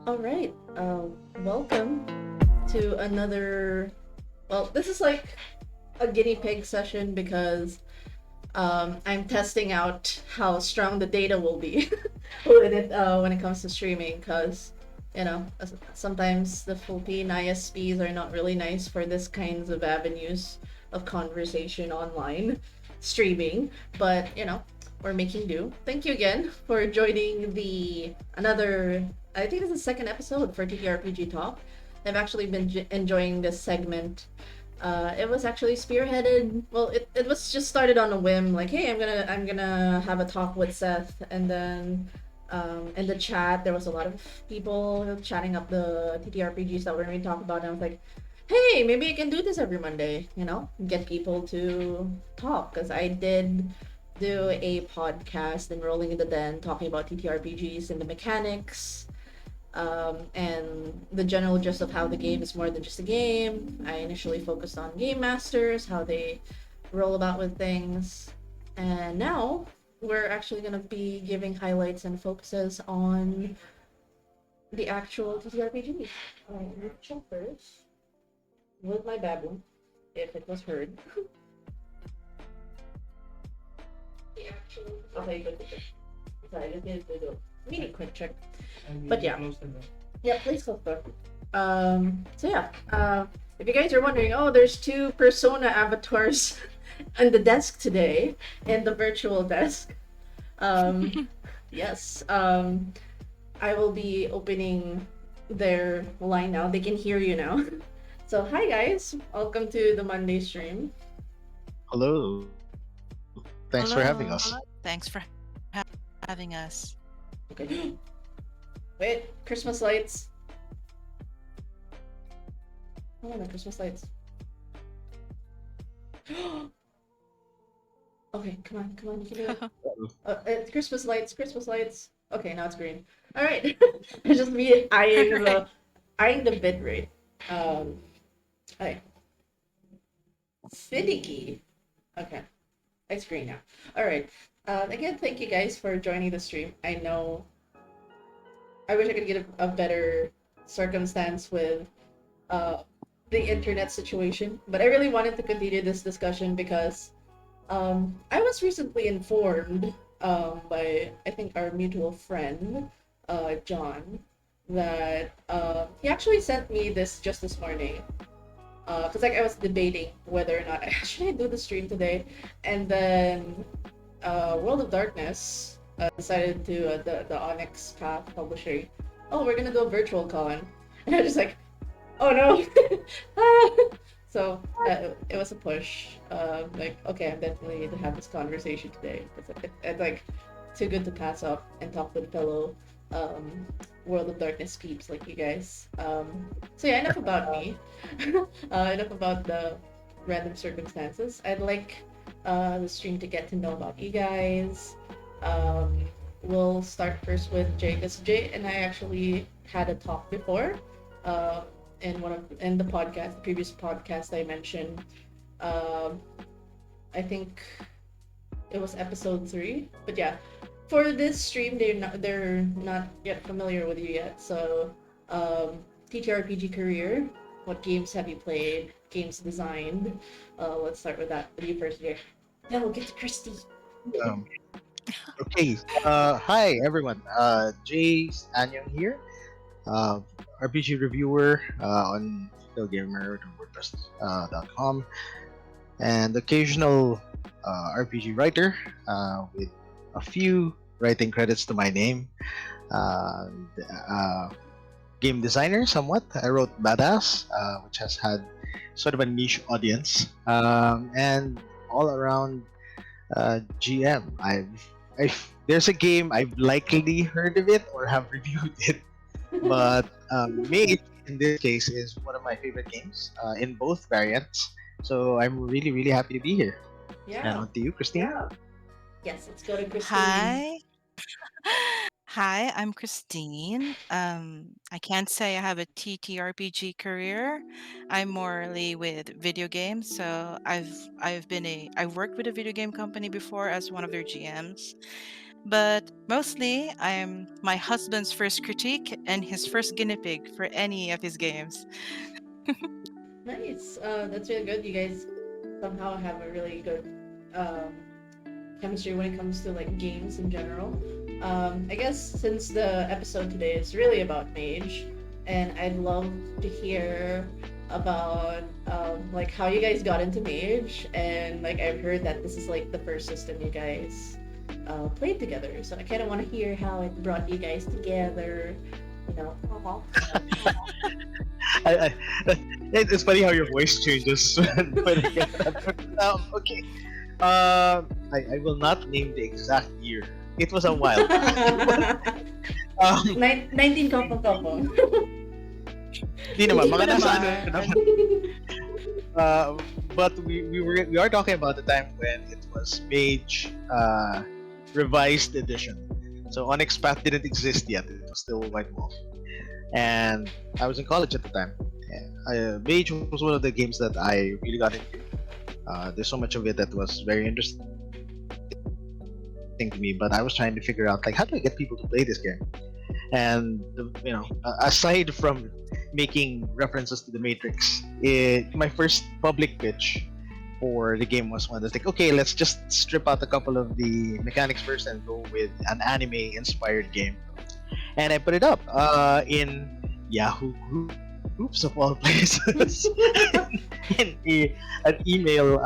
All right. Welcome to another. Well, this is like a guinea pig session because I'm testing out how strong the data will be when it comes to streaming. Because sometimes the Philippine ISPs are not really nice for this kinds of avenues of conversation online streaming. But we're making do. Thank you again for joining the another. I think it's the second episode for TTRPG Talk. I've actually been enjoying this segment. It was actually spearheaded. Well, it was just started on a whim. Like, hey, I'm gonna have a talk with Seth, and then in the chat there was a lot of people chatting up the TTRPGs that we're going to talk about. And I was like, hey, maybe I can do this every Monday. Get people to talk because I did do a podcast in Rolling in the Den talking about TTRPGs and the mechanics, and the general gist of how the game is more than just a game. I initially focused on game masters, how they roll about with things, and now we're actually going to be giving highlights and focuses on the actual TTRPG. Let me check first with my baboon if it was heard. The actual. Okay, good. Sorry, I just needed to do a mini quick check. But yeah. Yeah, please close the door. So yeah, if you guys are wondering, oh, there's two persona avatars on the desk today, in the virtual desk. Um, yes, I will be opening their line now. They can hear you now. So hi guys, welcome to the Monday stream. Hello. Thanks for having us. Hello. Thanks for having us. Okay. Wait, Christmas lights. Oh, my Christmas lights. Okay, come on, you can do it. It's Christmas lights, Christmas lights. Okay, now it's green. All right, it's just me eyeing the bit rate. Okay, finicky. Okay, it's green now. All right. Again, thank you guys for joining the stream. I know. I wish I could get a better circumstance with uh the internet situation, but I really wanted to continue this discussion because I was recently informed by I think our mutual friend, John, that he actually sent me this just this morning. Because like I was debating whether or not I actually do the stream today, and then World of Darkness decided to the Onyx Path publishing. Oh, we're gonna go virtual con, and I was just like, oh no. So it was a push. Like, okay, I'm definitely need to have this conversation today. It's like too good to pass up and talk with fellow um, World of Darkness peeps like you guys. So yeah, enough about me. Enough about the random circumstances. I'd like the stream to get to know about you guys. Um, we'll start first with Jay, because Jay and I actually had a talk before. Um, in the podcast, the previous podcast I mentioned. Um, I think it was episode 3. But yeah, for this stream, they're not yet familiar with you yet. So, TTRPG career. What games have you played? Games designed. Let's start with that. With you first, Jay. Then we'll get to Christy. Um, okay. Hi, everyone. Jay Anyong here, uh, RPG reviewer on PhilGamer.wordpress.com, and occasional RPG writer with a few writing credits to my name. Uh, uh, Game designer, somewhat. I wrote Badass, which has had sort of a niche audience, and all around GM. There's a game I've likely heard of it or have reviewed it, but Mage in this case is one of my favorite games in both variants. So I'm really really happy to be here. And Yeah. on to you, Christine. Yes, let's go to Christine. Hi. Hi, I'm Christine. I can't say I have a TTRPG career. I'm morely with video games. So I've worked with a video game company before as one of their GMs. But mostly, I'm my husband's first critique and his first guinea pig for any of his games. Nice. That's really good. You guys somehow have a really good um, chemistry when it comes to like games in general. I guess since the episode today is really about Mage, and I'd love to hear about like how you guys got into Mage, and like I've heard that this is like the first system you guys played together. So I kind of want to hear how it brought you guys together. You know. I, it's funny how your voice changes when you get that. Okay. I will not name the exact year. It was a while back. um, 19 kopong-kopong. di naman, Hindi pa mga nasa ano naman. naman. Uh, but we are talking about the time when it was Mage revised edition. So Onyx didn't exist yet. It was still White Wolf, and I was in college at the time. Mage was one of the games that I really got into. There's so much of it that was very interesting to me, but I was trying to figure out like how do I get people to play this game? And aside from making references to the Matrix, my first public pitch for the game was one that's like, okay, let's just strip out a couple of the mechanics first and go with an anime inspired game. And I put it up in Yahoo groups of all places in an email.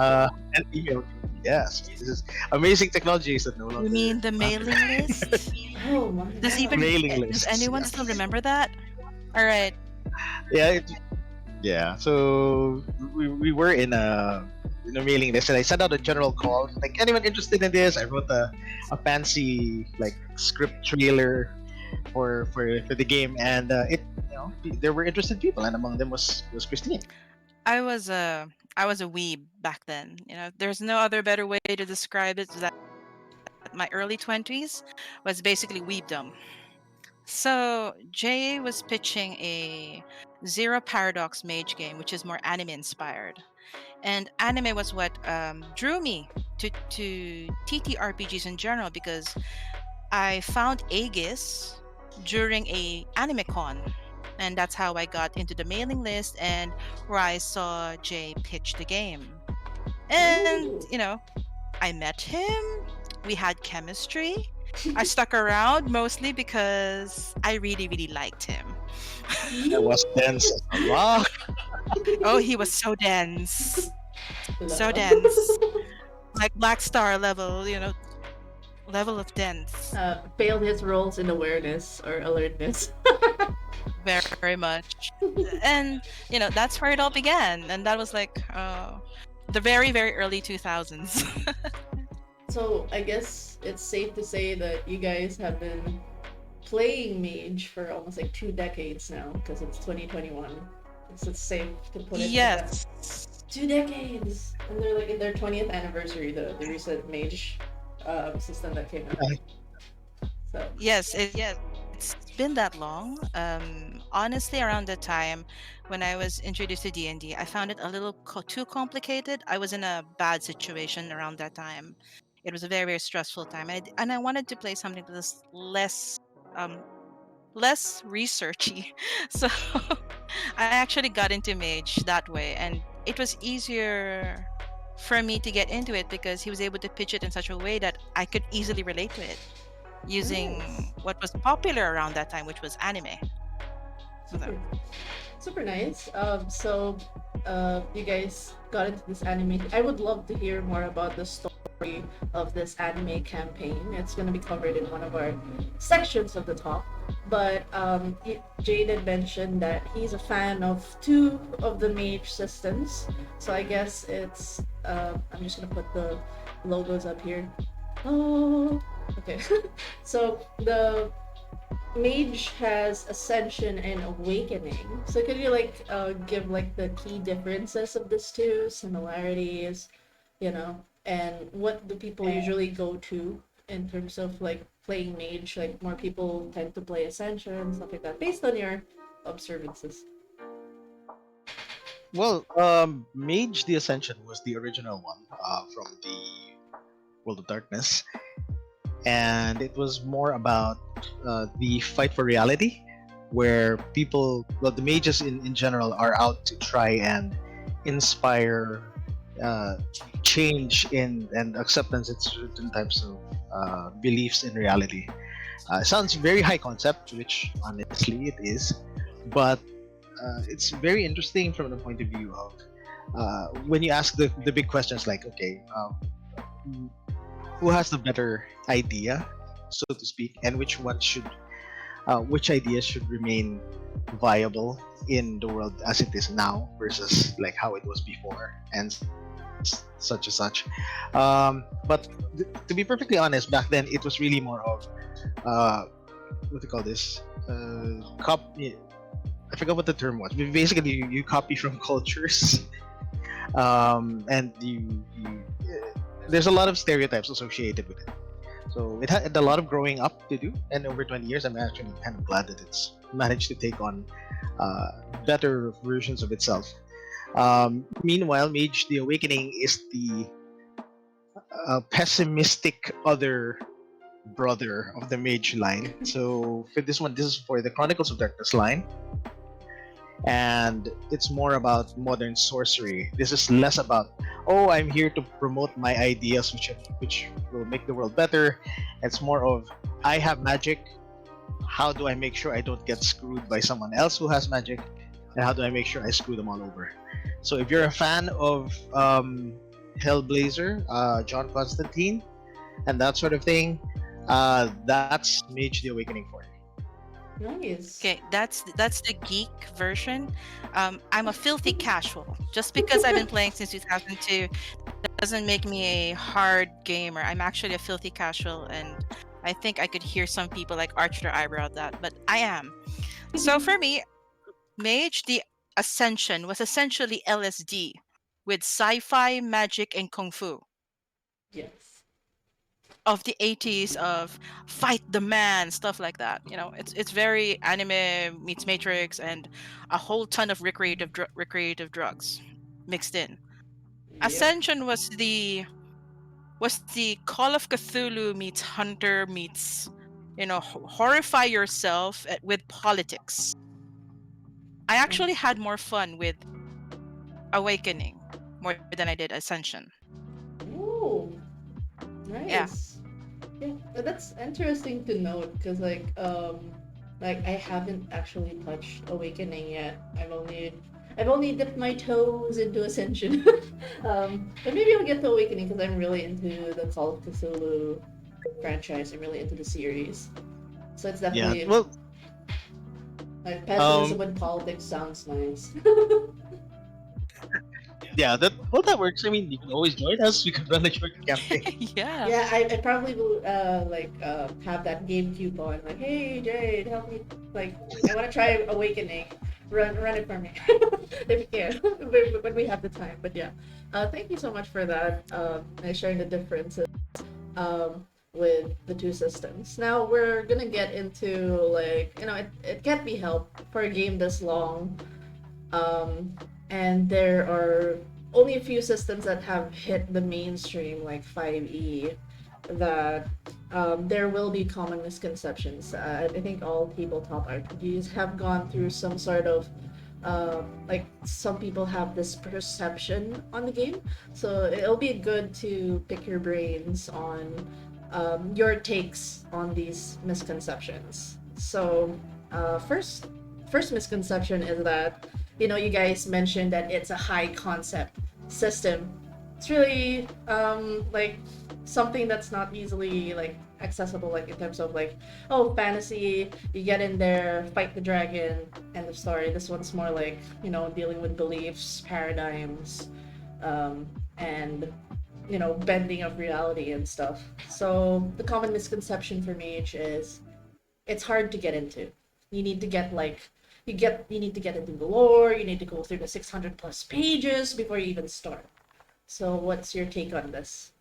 Yes, this is amazing technologies that no You longer mean the mailing list? Oh my Does god. even mailing does lists. anyone still remember that? All right. Yeah, yeah. So we were in a mailing list, and I sent out a general call like anyone interested in this. I wrote a fancy like script trailer for the game, and there were interested people, and among them was Christine. I was a I was a weeb back then. There's no other better way to describe it that my early 20s was basically weebdom. So Jay was pitching a Zero Paradox Mage game, which is more anime inspired. And anime was what drew me to TTRPGs in general because I found Aegis during a anime con. And that's how I got into the mailing list and where I saw Jay pitch the game. And, Ooh. I met him. We had chemistry. I stuck around mostly because I really, really liked him. That was dense as a rock. Oh, he was so dense. So Love. dense. Like Black Star level, level of dense. Failed his roles in awareness or alertness. Very, very much. And, that's where it all began. And that was like the very, very early 2000s. So I guess it's safe to say that you guys have been playing Mage for almost like 2 decades now, because it's 2021. It's safe to put it like that. Yes. 2 decades, and they're like in their 20th anniversary. The recent Mage system that came out. So Yes, it's been that long. Honestly, around the time when I was introduced to D&D, I found it a little too complicated. I was in a bad situation around that time. It was a very, very stressful time, and I wanted to play something that was um, less researchy. So I actually got into Mage that way, and it was easier for me to get into it because he was able to pitch it in such a way that I could easily relate to it using nice. what was popular around that time, which was anime. So Super, super nice. You guys got into this anime. I would love to hear more about the story of this anime campaign. It's going to be covered in one of our sections of the talk. But Jaden mentioned that he's a fan of two of the mage systems. So I guess it's. I'm just going to put the logos up here. Oh, okay. So the Mage has Ascension and Awakening. So could you like give like the key differences of these two, similarities, and what do people usually go to in terms of like playing Mage? Like more people tend to play Ascension, stuff like that, based on your observances. Well, Mage the Ascension was the original one from the World of Darkness, and it was more about the fight for reality, where people, well, the mages in general are out to try and inspire uh, change in and acceptance in certain types of beliefs in reality. Sounds very high concept, which honestly it is, but it's very interesting from the point of view of when you ask the big questions like, okay, who has the better idea, so to speak, and which ideas should remain viable in the world as it is now versus like how it was before and such and such. But to be perfectly honest, back then it was really more of uh, what do you call this? Copy. I forgot what the term was. But basically, you copy from cultures, and there's a lot of stereotypes associated with it. So it had a lot of growing up to do, and over 20 years, I'm actually kind of glad that it's managed to take on better versions of itself. Meanwhile, Mage the Awakening is the pessimistic other brother of the Mage line. So for this one, this is for the Chronicles of Darkness line, and it's more about modern sorcery. This is less about, oh, I'm here to promote my ideas, which will make the world better. It's more of, I have magic. How do I make sure I don't get screwed by someone else who has magic, and how do I make sure I screw them all over? So if you're a fan of Hellblazer, John Constantine, and that sort of thing, that's Mage the Awakening for you. Nice. Okay, that's the geek version. I'm a filthy casual. Just because I've been playing since 2002 doesn't make me a hard gamer. I'm actually a filthy casual, and I think I could hear some people like arch their eyebrow at that, but I am. So for me, Mage the Ascension was essentially LSD with sci-fi, magic, and kung fu Yes. of the 80s, of fight the man, stuff like that. It's very anime meets Matrix and a whole ton of recreative drugs mixed in. Yep. Ascension was the Call of Cthulhu meets Hunter meets horrify yourself with politics. I actually had more fun with Awakening more than I did Ascension. Oh, Yeah. nice. Yeah, that's interesting to note because like I haven't actually touched Awakening yet. I've only dipped my toes into Ascension. But maybe I'll get to Awakening because I'm really into the Call of Cthulhu franchise. I'm really into the series, so it's Yeah. definitely Well, like um, pessimism and politics sounds nice. yeah, that works. I mean, you can always join us. We can run a short campaign. Yeah. Yeah, I probably will have that game coupon like, hey Jade, help me, like I want to try Awakening, run it for me if you can when we have the time. But yeah, thank you so much for that and sharing the differences with the two systems. Now we're gonna get into like it can't be helped for a game this long, um, and there are only a few systems that have hit the mainstream, like 5e, that there will be common misconceptions. I think all tabletop RPGs have gone through some sort of like some people have this perception on the game, so it'll be good to pick your brains on your takes on these misconceptions. So first misconception is that you guys mentioned that it's a high concept system. It's really like something that's not easily like accessible, like in terms of like, oh, fantasy, you get in there, fight the dragon, end of story. This one's more like dealing with beliefs, paradigms, and bending of reality and stuff. So the common misconception for mage is it's hard to get into. You need to get like you need to get into the lore, you need to go through the 600 plus pages before you even start. So what's your take on this,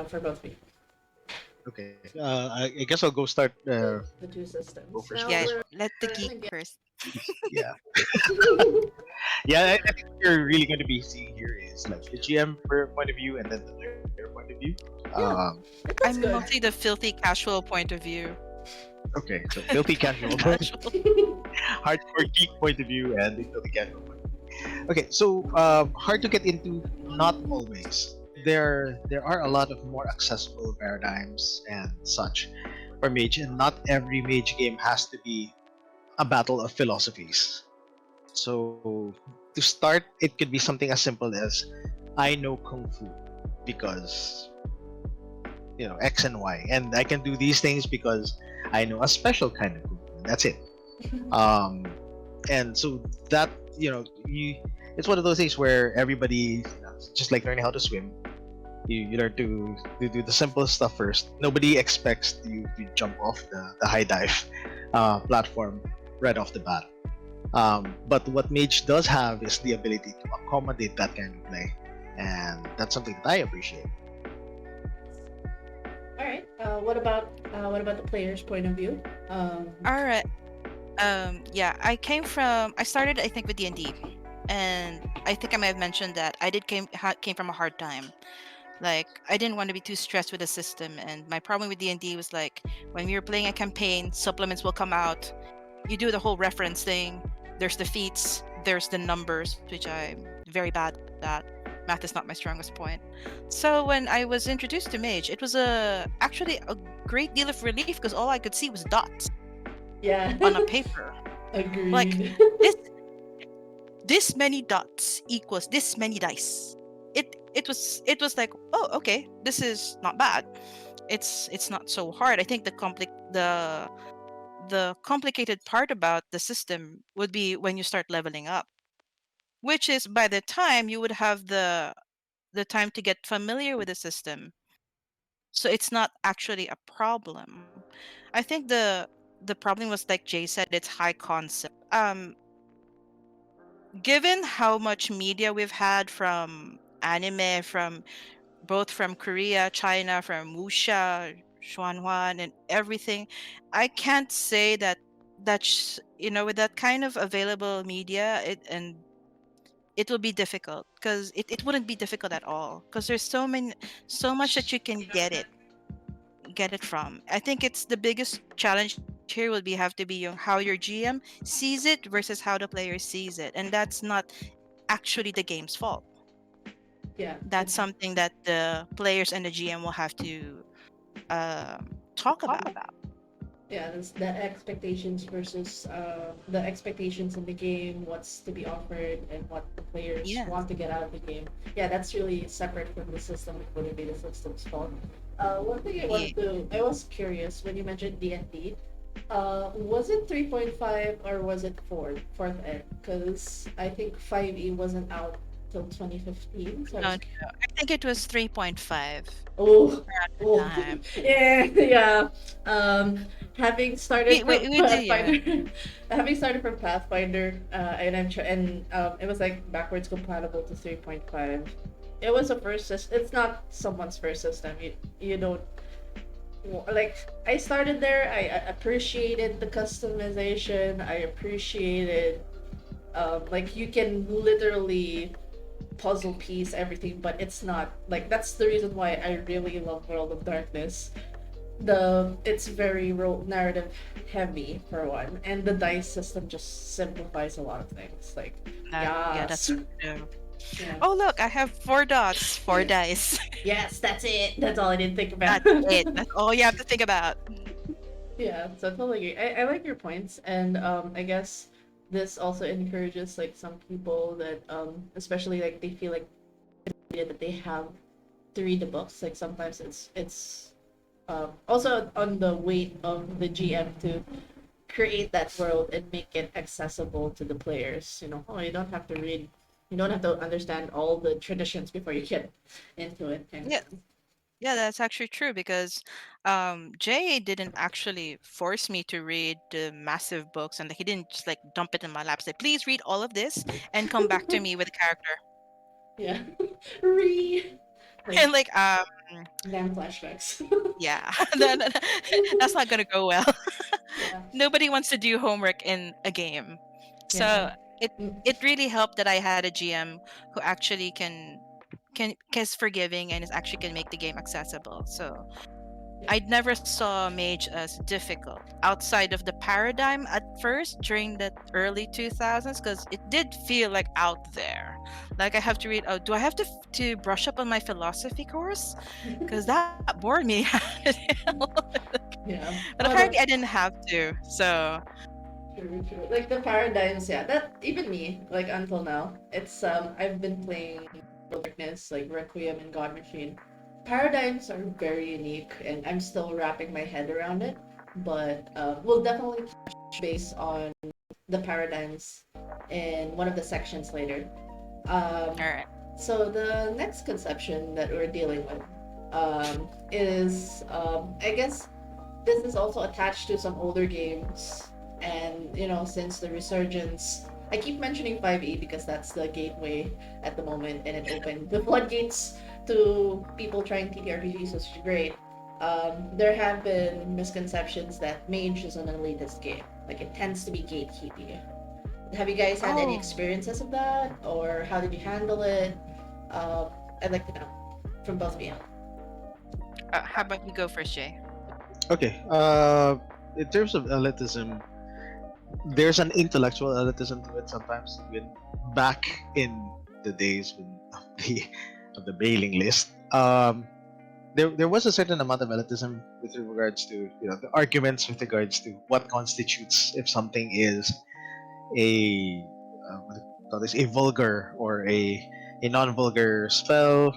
for both of you? Okay. I guess I'll go start. The two Go systems. first Now Yeah, because we're let the geek gonna get. first. yeah, yeah. I think what you're really going to be seeing here is like the GM point of view and then the player point of view. Yeah, that's I'm good. mostly the filthy casual point of view. Okay, so filthy casual, Casual. hardcore geek point of view, and the filthy casual point. Okay, so hard to get into. Not always. There are a lot of more accessible paradigms and such for Mage, and not every Mage game has to be a battle of philosophies. So to start, it could be something as simple as I know kung fu because X and Y, and I can do these things because I know a special kind of kung fu. And that's it. Um, and so that it's one of those things where everybody, it's just like learning how to swim. You learn to do the simplest stuff first. Nobody expects you to jump off the high dive platform right off the bat. But what Mage does have is the ability to accommodate that kind of play, and that's something that I appreciate. All right. What about the player's point of view? All right. Yeah, I started I think with D&D. And I think I might have mentioned that I came from a hard time. Like I didn't want to be too stressed with the system, and my problem with D&D was like when we were playing a campaign, supplements will come out. You do the whole reference thing. There's the feats, there's the numbers, which I'm very bad at. Math is not my strongest point. So when I was introduced to Mage, it was actually a great deal of relief because all I could see was dots Yeah. on a paper. Like Agreed. this this many dots equals this many dice. It was like, oh, okay, this is not bad. It's not so hard. I think the complicated part about the system would be when you start leveling up, which is by the time you would have the time to get familiar with the system. So it's not actually a problem. I think the problem was like Jay said, it's high concept. Given how much media we've had from anime, from both from Korea, China, from wuxia, xuanhuan, and everything, I can't say that with that kind of available media, it will be difficult because it wouldn't be difficult at all because there's so much that you can get it from. I think it's the biggest challenge here will be have to be how your GM sees it versus how the player sees it, and that's not actually the game's fault. Yeah. That's something that the players and the GM will have to talk about. Yeah, the expectations versus the expectations in the game, what's to be offered, and what the players Yes. want to get out of the game. Yeah, that's really separate from the system. It wouldn't be the system's fault. One thing Yeah. I was curious when you mentioned D&D. Was it 3.5 or was it fourth ed? Because I think 5e wasn't out till 2015. So I No, was. no, I think it was 3.5 Oh, at the oh, time. yeah, yeah. Um, having started from We do, yeah. Pathfinder, having started from Pathfinder, it was like backwards compatible to 3.5. It was a first system. It's not someone's first system. You don't like. I started there. I appreciated the customization. I appreciated like you can literally puzzle piece everything, but it's not like that's the reason why I really love World of Darkness. It's very narrative heavy for one, and the dice system just simplifies a lot of things. Like, Yeah, yes, that's true. yeah, Oh, look, I have 4 dots, 4 dice. yes, that's it. That's all I didn't think about. That's it. That's all you have to think about. Yeah, so I totally agree. I like your points, and I guess this also encourages like some people that especially like they feel like that they have to read the books. Like sometimes it's also on the weight of the GM to create that world and make it accessible to the players. Oh, you don't have to read, you don't have to understand all the traditions before you get into it, kind of Yeah, thing. yeah, that's actually true because Jay didn't actually force me to read the massive books, and he didn't just like dump it in my lap. Say, please read all of this and come back to me with a character. Yeah, read. Like And like damn flashbacks. yeah, that's not gonna go well. Yeah. Nobody wants to do homework in a game. Yeah. So it Mm, it really helped that I had a GM who actually can is forgiving and is actually can make the game accessible. So yeah. I never saw Mage as difficult outside of the paradigm at first during the early 2000s because it did feel like out there. Like I have to read, oh, do I have to brush up on my philosophy course? Because that bored me. Yeah. But Oh, apparently I didn't have to. So, true, true. Like the paradigms, yeah. That even me, like until now, it's I've been playing Darkness, like Requiem and God Machine. Paradigms are very unique, and I'm still wrapping my head around it. But we'll definitely touch base on the paradigms in one of the sections later. Um, all right. so the next conception that we're dealing with is, I guess, this is also attached to some older games, and since the resurgence, I keep mentioning 5e because that's the gateway at the moment, and it opened the floodgates to people trying TTRPGs, which is great. There have been misconceptions that Mage is an elitist game, like it tends to be gatekeeping. Have you guys had any Oh, experiences of that, or how did you handle it? uh, I'd like to know from both of you. how about you go first, Jay? Okay. In terms of elitism, there's an intellectual elitism to it sometimes. When back in the days when, of the mailing list, there was a certain amount of elitism with regards to the arguments with regards to what constitutes if something is a what do you call this, a vulgar or a non-vulgar spell,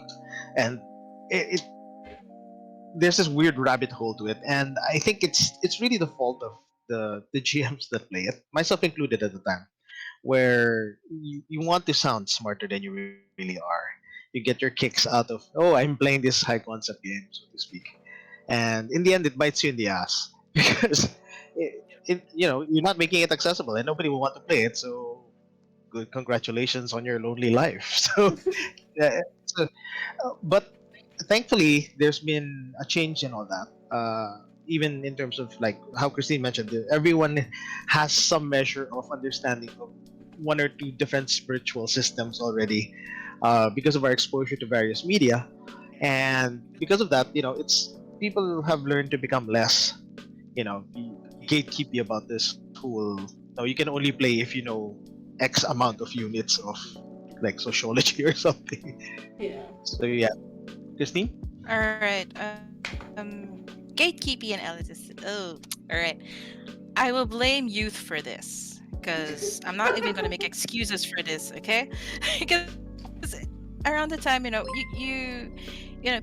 and it there's this weird rabbit hole to it, and I think it's really the fault of the GMs that play it, myself included at the time, where you want to sound smarter than you really are. You get your kicks out of, oh, I'm playing this high concept game, so to speak, and in the end, it bites you in the ass because you're not making it accessible, and nobody will want to play it. So, good congratulations on your lonely life. Uh, so but thankfully there's been a change in all that, even in terms of like how Christine mentioned, everyone has some measure of understanding of one or two different spiritual systems already, because of our exposure to various media, and because of that, it's people have learned to become less, gatekeepy about this whole, no, you can only play if you know X amount of units of like sociology or something. Yeah. So yeah, Christine. All right. Gatekeeping and elitism. Oh, all right. I will blame youth for this because I'm not even going to make excuses for this, okay? Because around the time,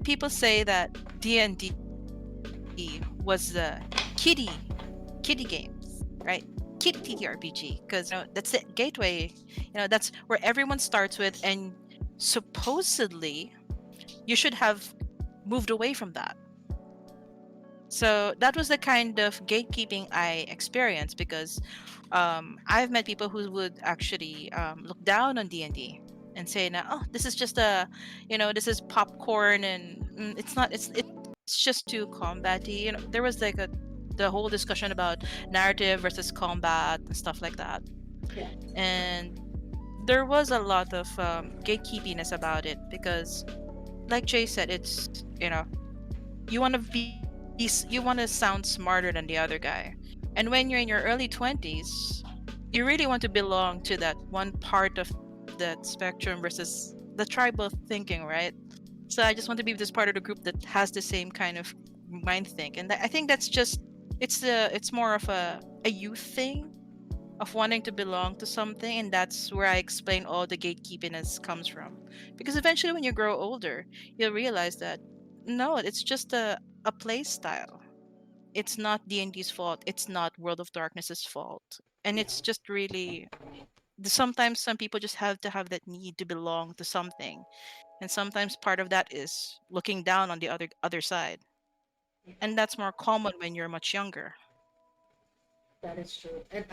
people say that D&D was the kiddie games, right? Kiddie TTRPG because that's the gateway. That's where everyone starts with, and supposedly you should have moved away from that. So that was the kind of gatekeeping I experienced because I've met people who would actually look down on D&D and say, "Now, oh, this is just this is popcorn, and it's just too combatty." There was like the whole discussion about narrative versus combat and stuff like that, Yeah. and there was a lot of gatekeepiness about it because, like Jay said, it's you want to sound smarter than the other guy. And when you're in your early 20s, you really want to belong to that one part of that spectrum versus the tribal thinking, right? So I just want to be this part of the group that has the same kind of mind think. And I think that's just it's more of a youth thing of wanting to belong to something, and that's where I explain all the gatekeepiness comes from. Because eventually when you grow older, you'll realize that no, it's just a play style. It's not D&D's fault. It's not World of Darkness's fault. And Yeah. it's just really sometimes some people just have to have that need to belong to something. And sometimes part of that is looking down on the other side. And that's more common when you're much younger. That is true. And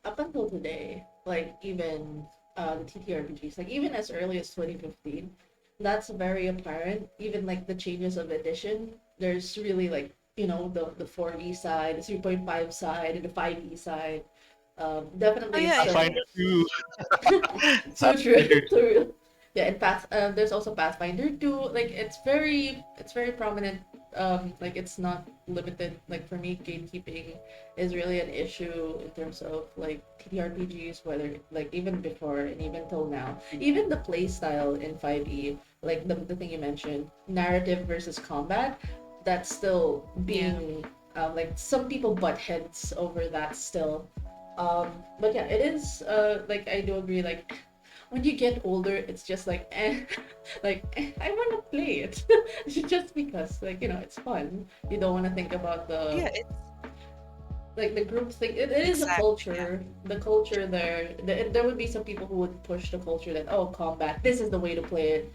up until today, like even the TTRPGs, like even as early as 2015, that's very apparent. Even like the changes of edition, there's really like, the 4V side, the 3.5 side, and the 5E side. Oh Definitely yeah, it's yeah. Pathfinder 2. so true. Pathfinder So real. Yeah, and there's also Pathfinder 2. Like it's very prominent. Like it's not limited. Like for me, gatekeeping is really an issue in terms of like TTRPGs, whether like even before and even till now. Even the play style in 5e, like the thing you mentioned, narrative versus combat, that's still Yeah. being like some people butt heads over that still. But yeah, it is like I do agree. Like when you get older, it's just like like I want to play it just because like it's fun. You don't want to think about Yeah, the it's like the group thing. It is a exactly. Yeah. culture. The culture there would be some people who would push the culture that combat, this is the way to play it.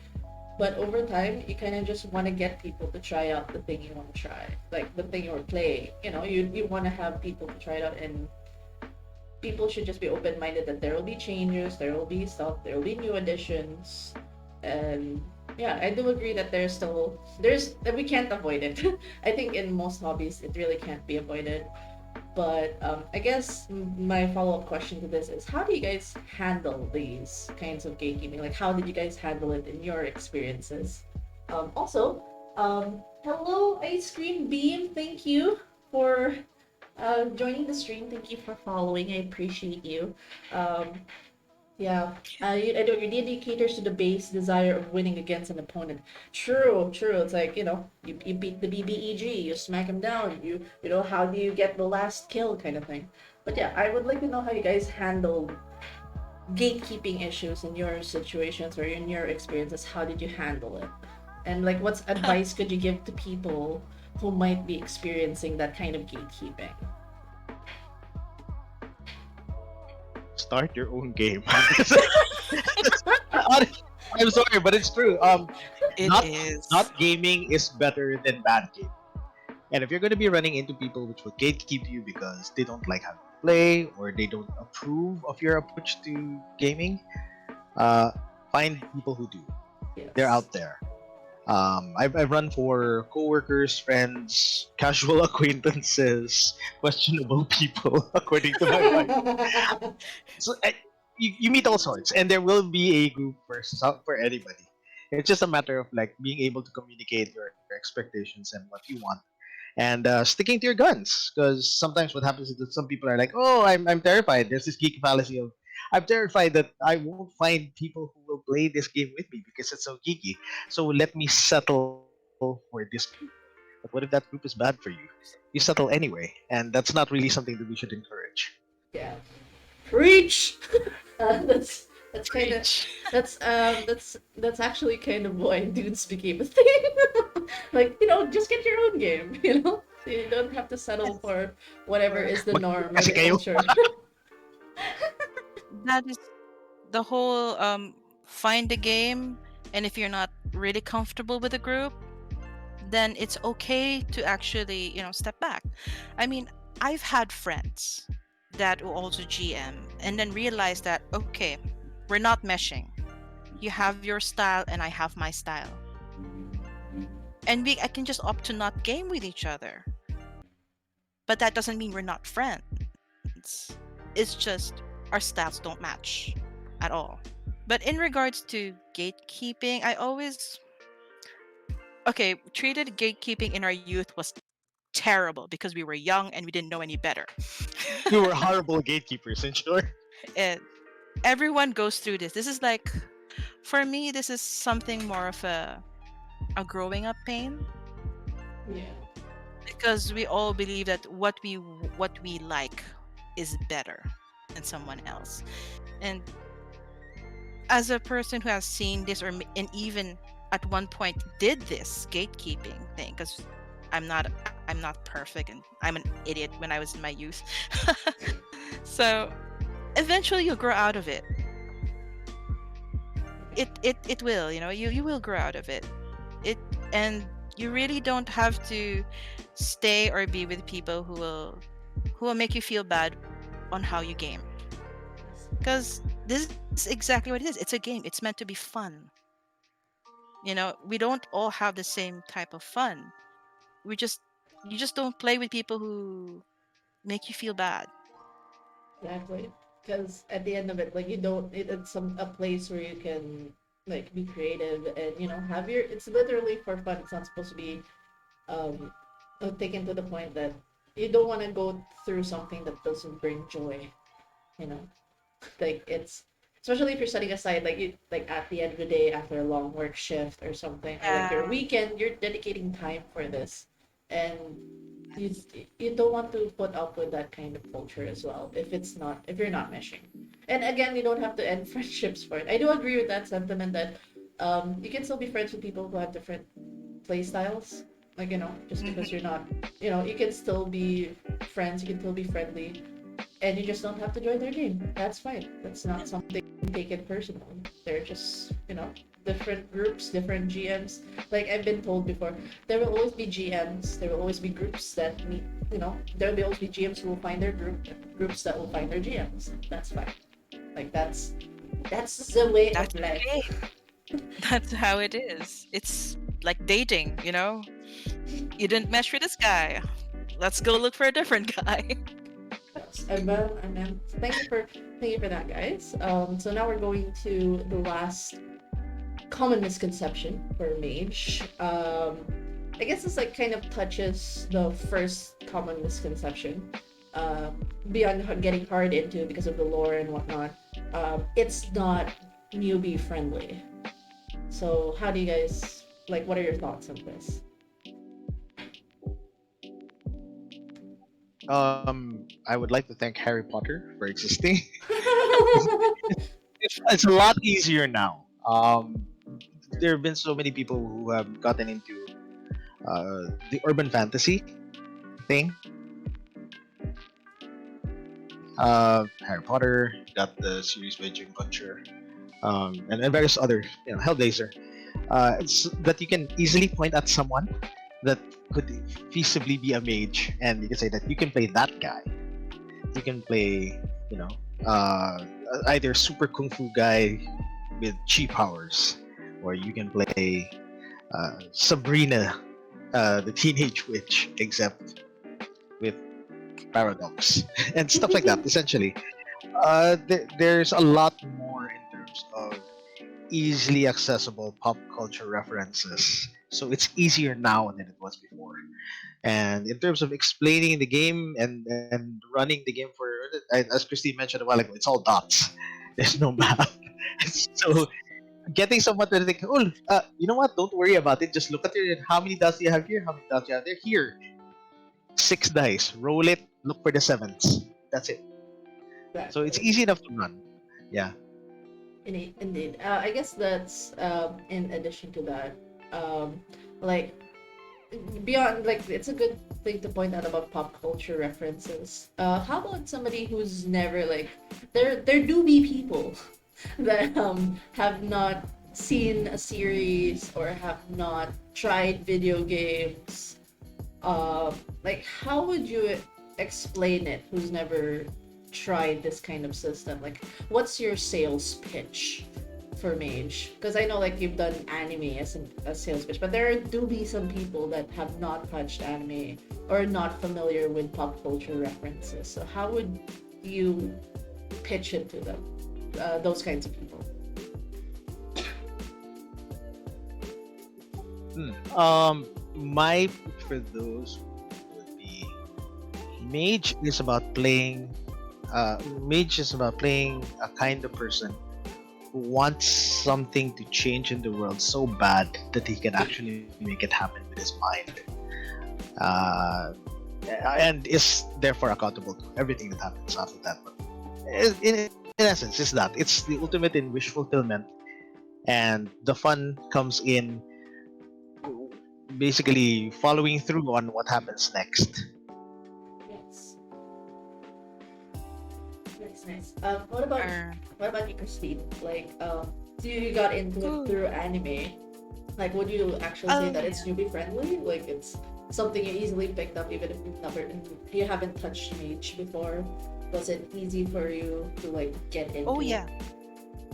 But over time, you kind of just want to get people to try out the thing you want to try, like the thing you're playing. You want to have people to try it out, and people should just be open-minded that there will be changes, there will be stuff, there will be new additions, and yeah, I do agree that there's that we can't avoid it. I think in most hobbies it really can't be avoided. But I guess my follow-up question to this is, how do you guys handle these kinds of gatekeeping? Like, how did you guys handle it in your experiences? Also, hello, Ice Cream Beam. Thank you for joining the stream. Thank you for following. I appreciate you. Um, yeah, I know your D&D caters to the base desire of winning against an opponent. True, true. It's like, you beat the BBEG, you smack him down, how do you get the last kill kind of thing. But yeah, I would like to know how you guys handle gatekeeping issues in your situations or in your experiences. How did you handle it? And like, what's advice could you give to people who might be experiencing that kind of gatekeeping? Start your own game. I'm sorry, but it's true. It Not is. not gaming is better than bad game. And if you're going to be running into people which will gatekeep you because they don't like how you play or they don't approve of your approach to gaming, uh, find people who do. They're Yes. out there. I've run for coworkers, friends, casual acquaintances, questionable people, according to my wife. So you meet all sorts, and there will be a group for anybody. It's just a matter of like being able to communicate your expectations and what you want, and sticking to your guns. Because sometimes what happens is that some people are like, "Oh, I'm terrified." There's this geeky fallacy of, "I'm terrified that I won't find people who will play this game with me because it's so geeky. So let me settle for this group." But what if that group is bad for you? You settle anyway, and that's not really something that we should encourage. Yeah. Preach. That's kind of Preach. that's actually kind of why dudes became a thing. Like, just get your own game. So you don't have to settle Yes. for whatever Or is the norm or Kasi the kayo. culture. that is the whole find a game, and if you're not really comfortable with the group, then it's okay to actually, step back. I mean, I've had friends that will also GM and then realize that, okay, we're not meshing. You have your style and I have my style. And I can just opt to not game with each other. But that doesn't mean we're not friends. It's just our styles don't match at all. But in regards to gatekeeping, I always, okay, treated gatekeeping in our youth was terrible because we were young and we didn't know any better. We were horrible gatekeepers, in short. And everyone goes through this. This is like, for me, this is something more of a growing up pain, Yeah. because we all believe that what we like is better than someone else. And as a person who has seen this, and even at one point did this gatekeeping thing, because I'm not perfect and I'm an idiot when I was in my youth. So eventually you'll grow out of it. It will, you will grow out of it. And you really don't have to stay or be with people who will make you feel bad on how you game, because this is exactly what it is. It's a game. It's meant to be fun. We don't all have the same type of fun. We just You just don't play with people who make you feel bad. Exactly. Because at the end of it, like you don't, it's a place where you can like be creative and have your. It's literally for fun. It's not supposed to be um taken to the point that you don't want to go through something that doesn't bring joy. You know, like it's especially if you're setting aside like you like at the end of the day after a long work shift or something or like your Yeah, weekend, you're dedicating time for this, and you you don't want to put up with that kind of culture as well if you're not meshing. And again, you don't have to end friendships for it. I do agree with that sentiment that you can still be friends with people who have different play styles. Like just because you're hmm not, you can still be friends. You can still be friendly, and you just don't have to join their game. That's fine. That's not something you take it personally. They're just, different groups, different GMs. Like I've been told before, there will always be GMs, there will always be groups that meet, there will always be GMs who will find their groups that will find their GMs. That's fine. Like that's the way of that's life. okay. That's how it is. It's like dating, You didn't mesh with this guy. Let's go look for a different guy. Yes. And then thank you for that, guys. So now we're going to the last common misconception for mage. I guess this like kind of touches the first common misconception. Beyond getting hard into because of the lore and whatnot. It's not newbie friendly. So how do you guys like? What are your thoughts on this? I would like to thank Harry Potter for existing. It's a lot easier now. There have been so many people who have gotten into the urban fantasy thing. Harry Potter, got the series by Jim Butcher, and various other, Hellblazer. It's that you can easily point at someone that could feasibly be a mage, and you can say that you can play that guy. You can play, you know, uh, either super kung fu guy with chi powers, or you can play Sabrina, the teenage witch, except with paradox and stuff like that. Essentially, there's a lot more in terms of easily accessible pop culture references. So it's easier now than it was before. And in terms of explaining the game and running the game for, as Christine mentioned a while ago, it's all dots. There's no map. So getting someone to think, oh, you know what? Don't worry about it. Just look at your how many dots do you have here? How many dots do you have there? Here, 6 dice. Roll it. Look for the sevens. That's it. So it's Exactly. easy enough to run. Yeah. Indeed. I guess that's in addition to that, um, like beyond like it's a good thing to point out about pop culture references. How about somebody who's never like there do be people that have not seen a series or have not tried video games. Like how would you explain it? Who's never tried this kind of system? Like, what's your sales pitch for Mage? Because I know like you've done anime as a sales pitch, but there do be some people that have not touched anime or not familiar with pop culture references. So how would you pitch it to them? Those kinds of people. My pitch for those would be Mage is about playing. Mage is about playing a kind of person who wants something to change in the world so bad that he can actually make it happen with his mind, uh, and is therefore accountable to everything that happens after that. But in essence, it's that it's the ultimate in wish fulfillment, and the fun comes in basically following through on what happens next. Yes. Nice. What about Or, you, Christine? Like, so you got into it ooh, through anime. Like, would you actually say oh that yeah. it's newbie friendly? Like, it's something you easily picked up even if you haven't touched Mage before. Was it easy for you to like get Oh into it? yeah.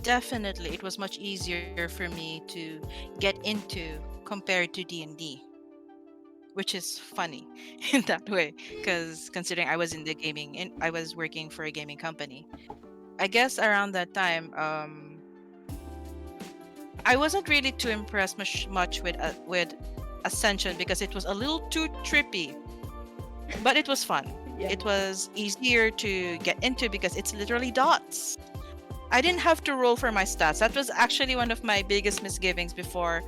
definitely it was much easier for me to get into compared to D&D, which is funny in that way, because considering I was in the gaming and I was working for a gaming company. I guess around that time, I wasn't really too impressed much with Ascension because it was a little too trippy, but it was fun. Yeah. It was easier to get into because it's literally dots. I didn't have to roll for my stats. That was actually one of my biggest misgivings before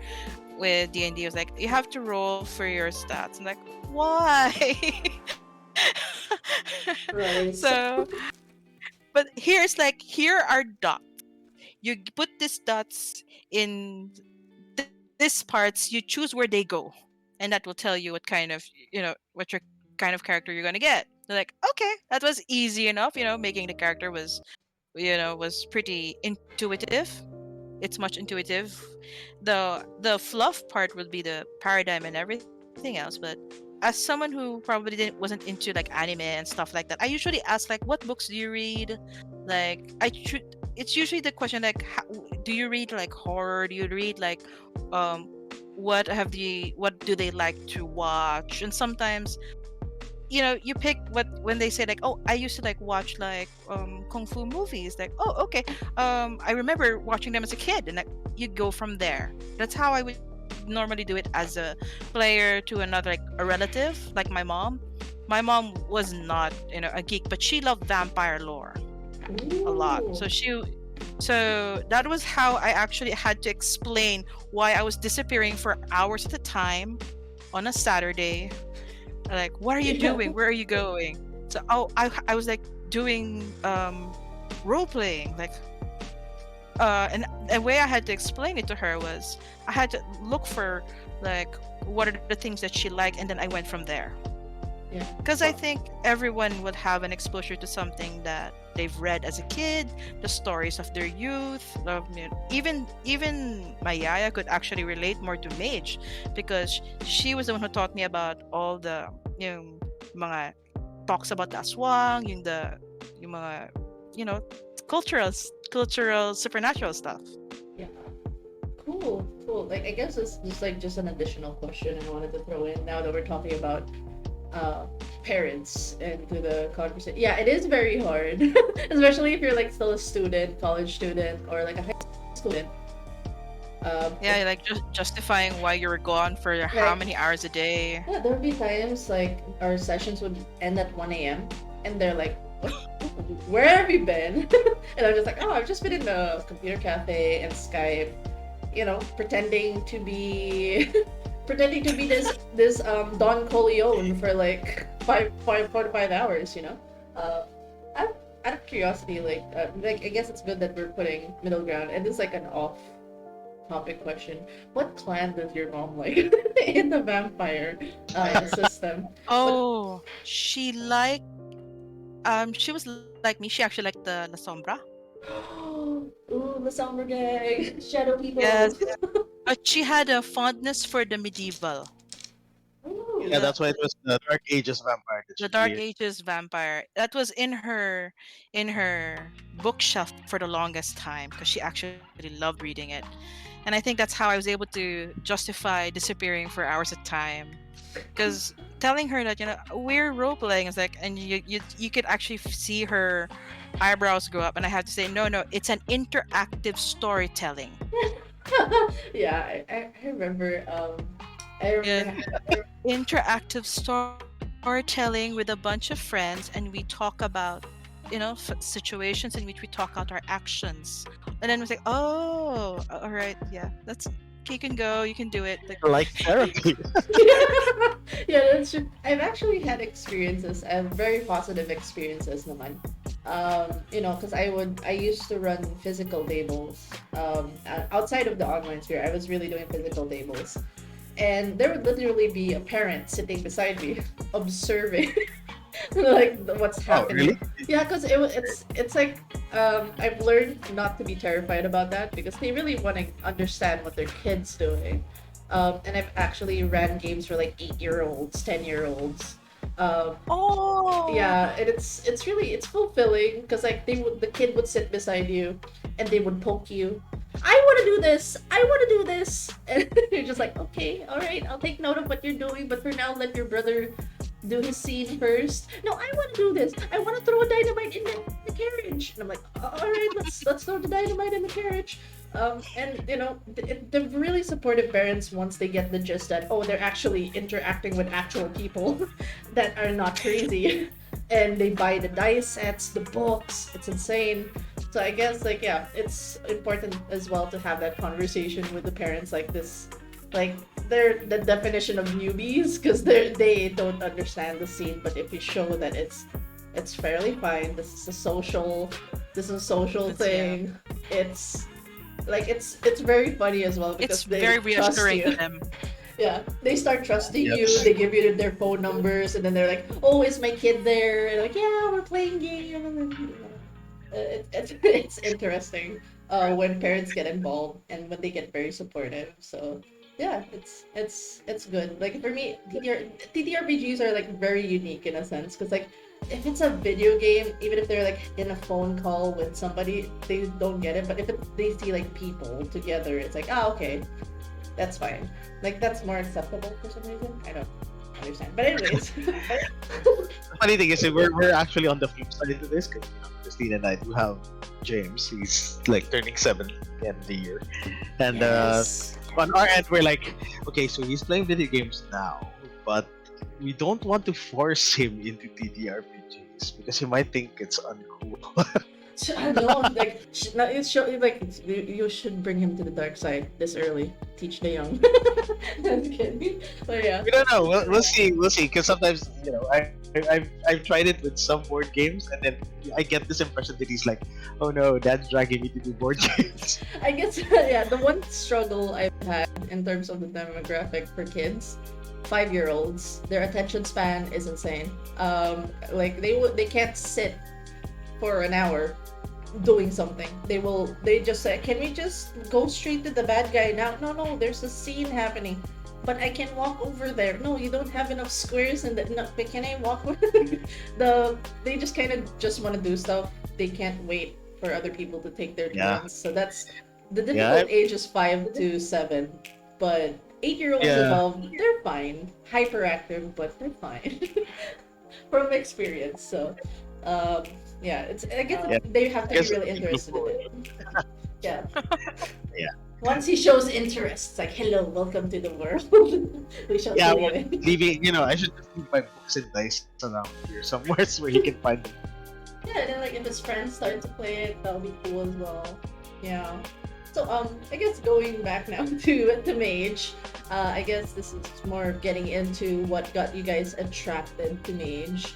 with D&D. It was like you have to roll for your stats. I'm like, why? Right. So, but here's like here are dots. You put these dots in this parts. You choose where they go, and that will tell you what kind of what your kind of character you're gonna get. They're like, okay, that was easy enough. Making the character was pretty intuitive. It's much intuitive. The fluff part would be the paradigm and everything else, but as someone who probably wasn't into like anime and stuff like that, I usually ask like, what books do you read? Like it's usually the question like, do you read like horror? Do you read like um what do they like to watch? And sometimes you pick what when they say like, oh, I used to like watch like kung fu movies, like, oh, okay, I remember watching them as a kid, and like you go from there. That's how I would normally do it as a player to another, like a relative, like my mom was not a geek, but she loved vampire lore a lot. Ooh. So that was how I actually had to explain why I was disappearing for hours at a time on a Saturday. Like, what are you Yeah. doing? Where are you going? So, oh, I was like doing role playing, like, and the way I had to explain it to her was I had to look for like what are the things that she liked, and then I went from there. Yeah. Because I think everyone would have an exposure to something that they've read as a kid, the stories of their youth. Even my yaya could actually relate more to Mage because she was the one who taught me about all the yung mga talks about the aswang, yung mga you know cultural supernatural stuff. Yeah. Cool. Cool. Like I guess it's just an additional question I wanted to throw in now that we're talking about uh parents into the conversation. Yeah, it is very hard, especially if you're like still a student, college student, or like a high school student. Yeah, like just justifying why you were gone for how Like, many hours a day. yeah, there would be times like our sessions would end at 1 a.m. and they're like, what? Where have you been? And I'm just like, oh, I've just been in the computer cafe and Skype, pretending to be pretending to be this Don Corleone for like 4 to 5 hours. Out, out of curiosity, like I guess it's good that we're putting middle ground, and this is like an off topic question. What clan does your mom like in the vampire system? What? Oh, she was like me. She actually liked the La Sombra. Ooh, the Summer Gang, Shadow Yes, People. but she had a fondness for the medieval, Yeah, Ooh. the that's why it was the Dark Ages vampire that the she Dark created. Ages vampire. That was in her bookshelf for the longest time because she actually loved reading it. And I think that's how I was able to justify disappearing for hours at time. Because telling her that we're role playing is like, and you could actually see her eyebrows go up, and I had to say no, it's an interactive storytelling. Yeah, I remember. I Yeah, remember. interactive storytelling with a bunch of friends, and we talk about situations in which we talk out our actions, and then we say, oh, all right, yeah, that's you can go, you can do it, like. Like therapy. Yeah, that's true. I've actually had experiences, very positive experiences naman. Because I used to run physical tables. Outside of the online sphere, I was really doing physical tables. And there would literally be a parent sitting beside me, observing like what's Oh, happening. really? Yeah, because it's like I've learned not to be terrified about that because they really want to understand what their kids doing. And I've actually ran games for like 8-year-olds, 10-year-olds, Oh, Yeah, and it's really it's fulfilling because like the kid would sit beside you and they would poke you. I want to do this. I want to do this. And you're just like, okay, all right, I'll take note of what you're doing, but for now, let your brother do his scene first. No, I want to do this. I want to throw a dynamite in the carriage. And I'm like, all right, let's throw the dynamite in the carriage. And you know, they're really supportive parents once they get the gist that oh, they're actually interacting with actual people that are not crazy, and they buy the dice sets, the books. It's insane. So I guess like yeah, it's important as well to have that conversation with the parents like this, like they're the definition of newbies because they don't understand the scene. But if you show that it's fairly fine, this is a social that's yeah. thing. It's like it's very funny as well because It's they very trust reassuring to you. them. Yeah, they start trusting Yep. you. They give you their phone numbers, and then they're like, "Oh, is my kid there?" And like, "Yeah, we're playing game." And then, it's interesting when parents get involved and when they get very supportive. So yeah, it's good. Like for me, TTRPGs are like very unique in a sense because like if it's a video game, even if they're like in a phone call with somebody, they don't get it. But if they see like people together, it's like, oh, okay, that's fine. Like that's more acceptable for some reason. I don't understand. But anyways, The funny thing is that we're actually on the flip side of this because Christine and I do have James. He's like turning 7 at the end of the year, and yes. on our end we're like, okay, so he's playing video games now, but we don't want to force him into TTRPGs because he might think it's uncool. No, like no, it's show like you should bring him to the dark side this early. Teach the young. I'm kidding. But yeah. We don't know. We'll see. We'll see. Because sometimes, I've tried it with some board games, and then I get this impression that he's like, "Oh no, Dad's dragging me to do board games." I guess yeah, the one struggle I've had in terms of the demographic for kids, 5-year-olds, their attention span is insane. Like they can't sit for an hour doing something. They just say, "Can we just go straight to the bad guy now?" No, no, there's a scene happening. But I can walk over there. No, you don't have enough squares and no, but can I walk over they just kind of just want to do stuff. They can't wait for other people to take their Yeah. turns. So that's the Yeah. difficult age is 5 to 7. But 8-year-olds Yeah. above, they're fine. Hyperactive, but they're fine. From experience. So yeah, it's I guess Yeah. they have to be Guess- really interested in it. Yeah. Yeah. Once he shows interest, it's like, hello, welcome to the world. We shall Yeah, see well, you in. leaving. I should just leave my books and dice around here somewhere where he can find them. Yeah, and then like if his friends start to play it, that'll be cool as well. Yeah. So I guess going back now to Mage, I guess this is more getting into what got you guys attracted to Mage.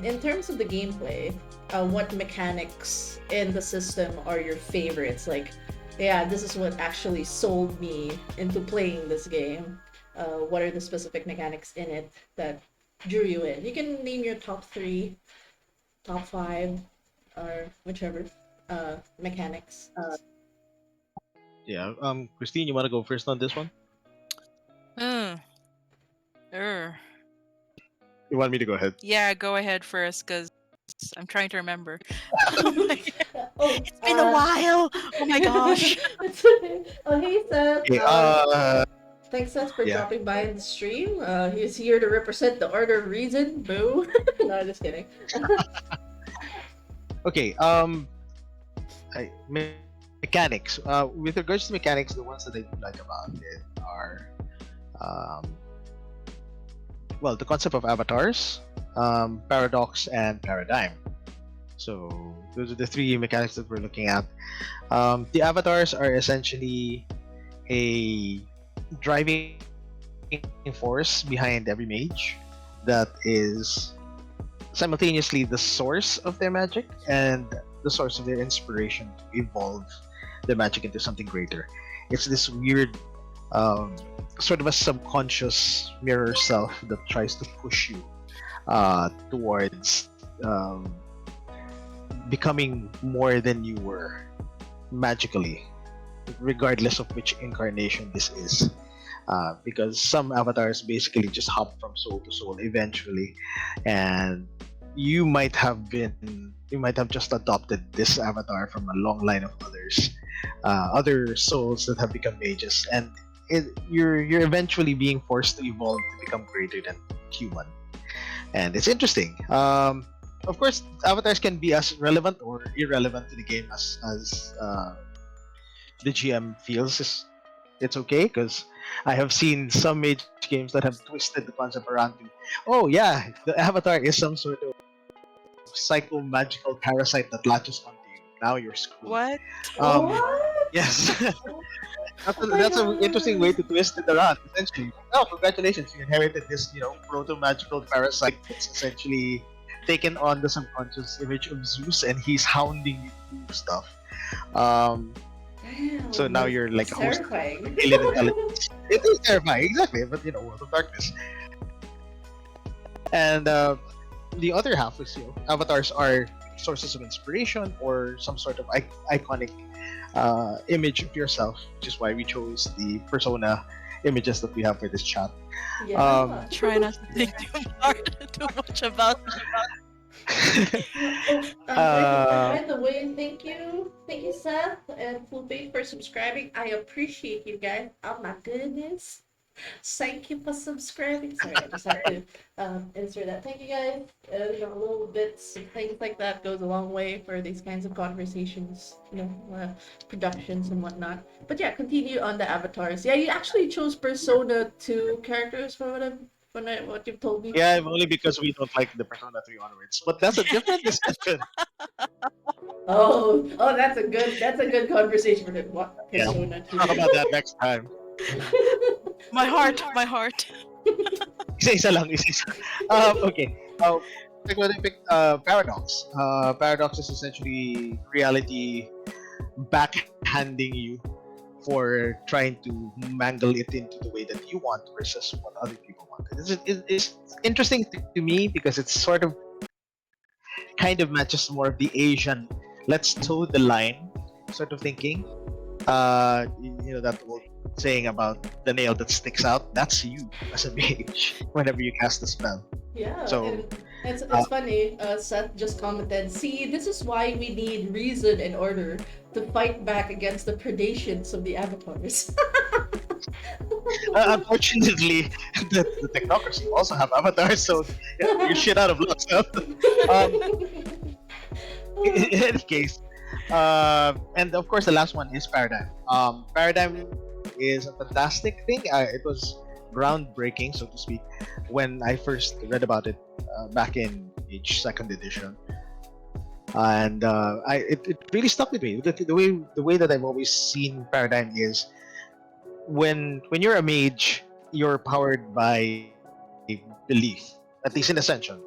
In terms of the gameplay, what mechanics in the system are your favorites? Like, yeah, this is what actually sold me into playing this game. What are the specific mechanics in it that drew you in? You can name your top 3, top 5, or whichever mechanics. Yeah. Christine, you want to go first on this one? Mm. Er. You want me to go ahead? Yeah, go ahead first, because I'm trying to remember. Oh, It's been a while. Oh my gosh. It's okay. Oh, hey, Seth. Okay. Thanks, Seth, for yeah. dropping by in the stream. He's here to represent the Order of Reason. Boo. No, just kidding. Okay. Mechanics. With regards to mechanics, the ones that I do like about it are, well, the concept of avatars, paradox, and paradigm. So those are the 3 mechanics that we're looking at. The avatars are essentially a driving force behind every mage that is simultaneously the source of their magic and the source of their inspiration to evolve the magic into something greater. It's this weird, sort of a subconscious mirror self that tries to push you towards becoming more than you were magically, regardless of which incarnation this is. because some avatars basically just hop from soul to soul eventually, and you might have just adopted this avatar from a long line of other souls that have become mages, and you're eventually being forced to evolve to become greater than human, and it's interesting. Of course, avatars can be as relevant or irrelevant to the game as the GM feels it's okay, because I have seen some mage games that have twisted the concept around to, oh yeah, the avatar is some sort of psycho magical parasite that latches onto you. Now you're screwed. What? Um, What? yes, Oh my that's an interesting way god. to twist it around. Essentially, oh, congratulations, you inherited this, proto magical parasite that's essentially taken on the subconscious image of Zeus, and he's hounding you to do stuff. Um, so Damn, now you're like that's a host of terrifying. alien intelligence. It is terrifying, exactly. But World of Darkness, and the other half is avatars are sources of inspiration or some sort of iconic image of yourself, which is why we chose the persona images that we have for this chat. Yeah. Try not to think too much about. Oh, uh, by the way, thank you, Seth and Flupe for subscribing. I appreciate you guys. Oh my goodness, thank you for subscribing. Sorry, I just have to insert that. Thank you guys. Little bits and things like that goes a long way for these kinds of conversations. Productions and whatnot. But yeah, continue on the avatars. Yeah, you actually chose Persona 2 characters for what you've told me. yeah, only because we don't like the Persona 3 onwards, but that's a different discussion. Oh, that's a good conversation for what Yeah, Persona 2. talk about that next time. My heart, my heart. Isa-isa lang, isa-isa. Okay. Pick what I picked, Paradox. Paradox is essentially reality backhanding you for trying to mangle it into the way that you want versus what other people want. It's interesting to me because it's sort of kind of matches more of the Asian let's toe the line sort of thinking. That old saying about the nail that sticks out, that's you as a mage whenever you cast a spell. Yeah, So and it's uh, it's funny. Seth just commented, "See, this is why we need reason in order to fight back against the predations of the avatars." unfortunately, the technocracy also have avatars, so yeah, you're shit out of luck. So, um, in any case, and of course, the last one is Paradigm. Paradigm is a fantastic thing. It was groundbreaking, so to speak, when I first read about it back in Age Second Edition, and it really stuck with me. The way that I've always seen Paradigm is when you're a mage, you're powered by belief, at least in Ascension.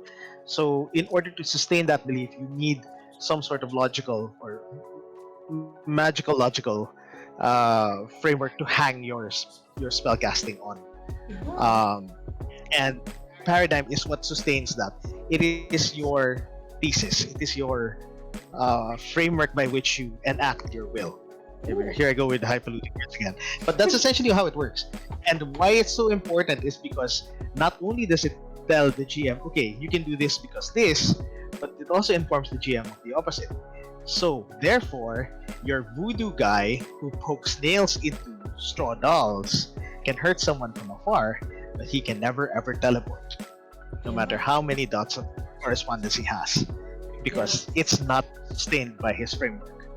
So in order to sustain that belief, you need some sort of logical or magical logical framework to hang your spell casting on. Yeah. And Paradigm is what sustains that. It is your thesis. It is your framework by which you enact your will. Here I go with the highfalutin words again. But that's essentially how it works. And why it's so important is because not only does it tell the GM, okay, you can do this because this, but it also informs the GM of the opposite. So, therefore, your voodoo guy who pokes nails into straw dolls can hurt someone from afar, but he can never ever teleport, no matter how many dots of correspondence he has, because it's not sustained by his framework.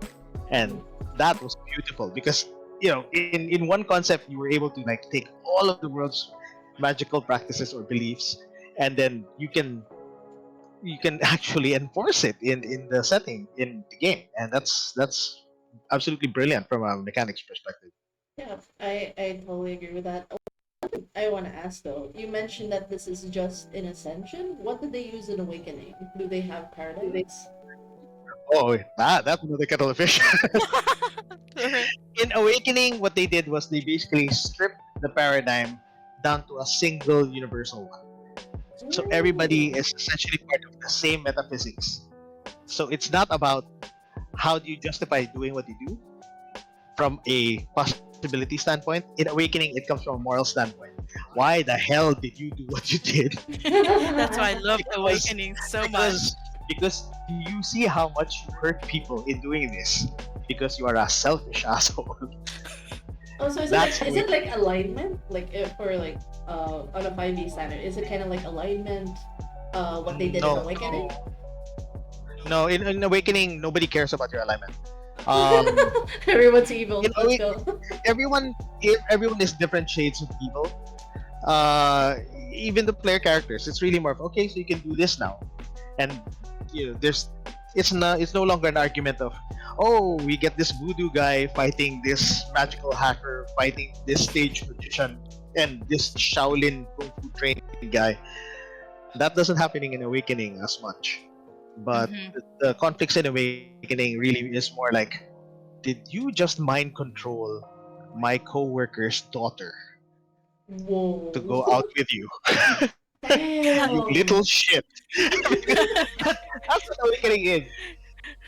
And that was beautiful because in one concept you were able to like take all of the world's magical practices or beliefs, and then you can actually enforce it in the setting in the game, and that's absolutely brilliant from a mechanics perspective. Yeah, I totally agree with that. I want to ask though. You mentioned that this is just in Ascension. What did they use in Awakening? Do they have paradigms? Oh, that's another kettle of fish. In Awakening, what they did was they basically stripped the paradigm down to a single universal one. So everybody is essentially part of the same metaphysics. So it's not about how do you justify doing what you do from a positive accountability standpoint. In Awakening, it comes from a moral standpoint. Why the hell did you do what you did? That's why I love because Awakening so much. because you see how much you hurt people in doing this because you are a selfish asshole. Oh, so That's is it like Awakening. alignment? Like if for like on a 5e standard, is it kind of like alignment? What they did in No, Awakening? no. In Awakening, nobody cares about your alignment. Um, Everyone's evil. in Let's Awakening, go. everyone everyone is different shades of evil. Uh, Even the player characters, it's really more of okay, so you can do this now, and there's it's no longer an argument of oh, we get this voodoo guy fighting this magical hacker fighting this stage magician and this Shaolin kung fu trained guy. That doesn't happening in Awakening as much, but Hmm. the conflicts in Awakening really is more like, did you just mind control my co-worker's daughter to Whoa. go out with you? You little Damn. shit. That's what Awakening is.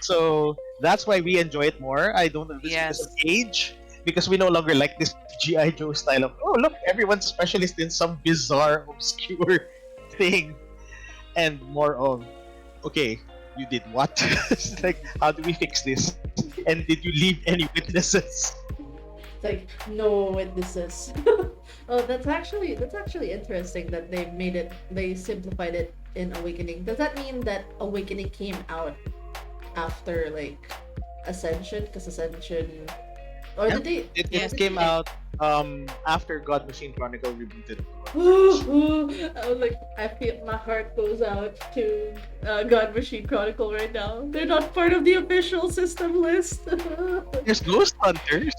So that's why we enjoy it more. I don't know if it's because of Yes. age, because we no longer like this GI Joe style of oh look, everyone's specialist in some bizarre, obscure thing, and more of okay, you did what? It's like how do we fix this? And did you leave any witnesses? It's like no witnesses. Oh, that's actually interesting that they simplified it in Awakening. Does that mean that Awakening came out after like Ascension? Because Ascension, or Yeah, did they? it Yes. Did came they? out after God Machine Chronicle rebooted. I was like, I feel my heart goes out to God Machine Chronicle right now. They're not part of the official system list. There's Ghost Hunters.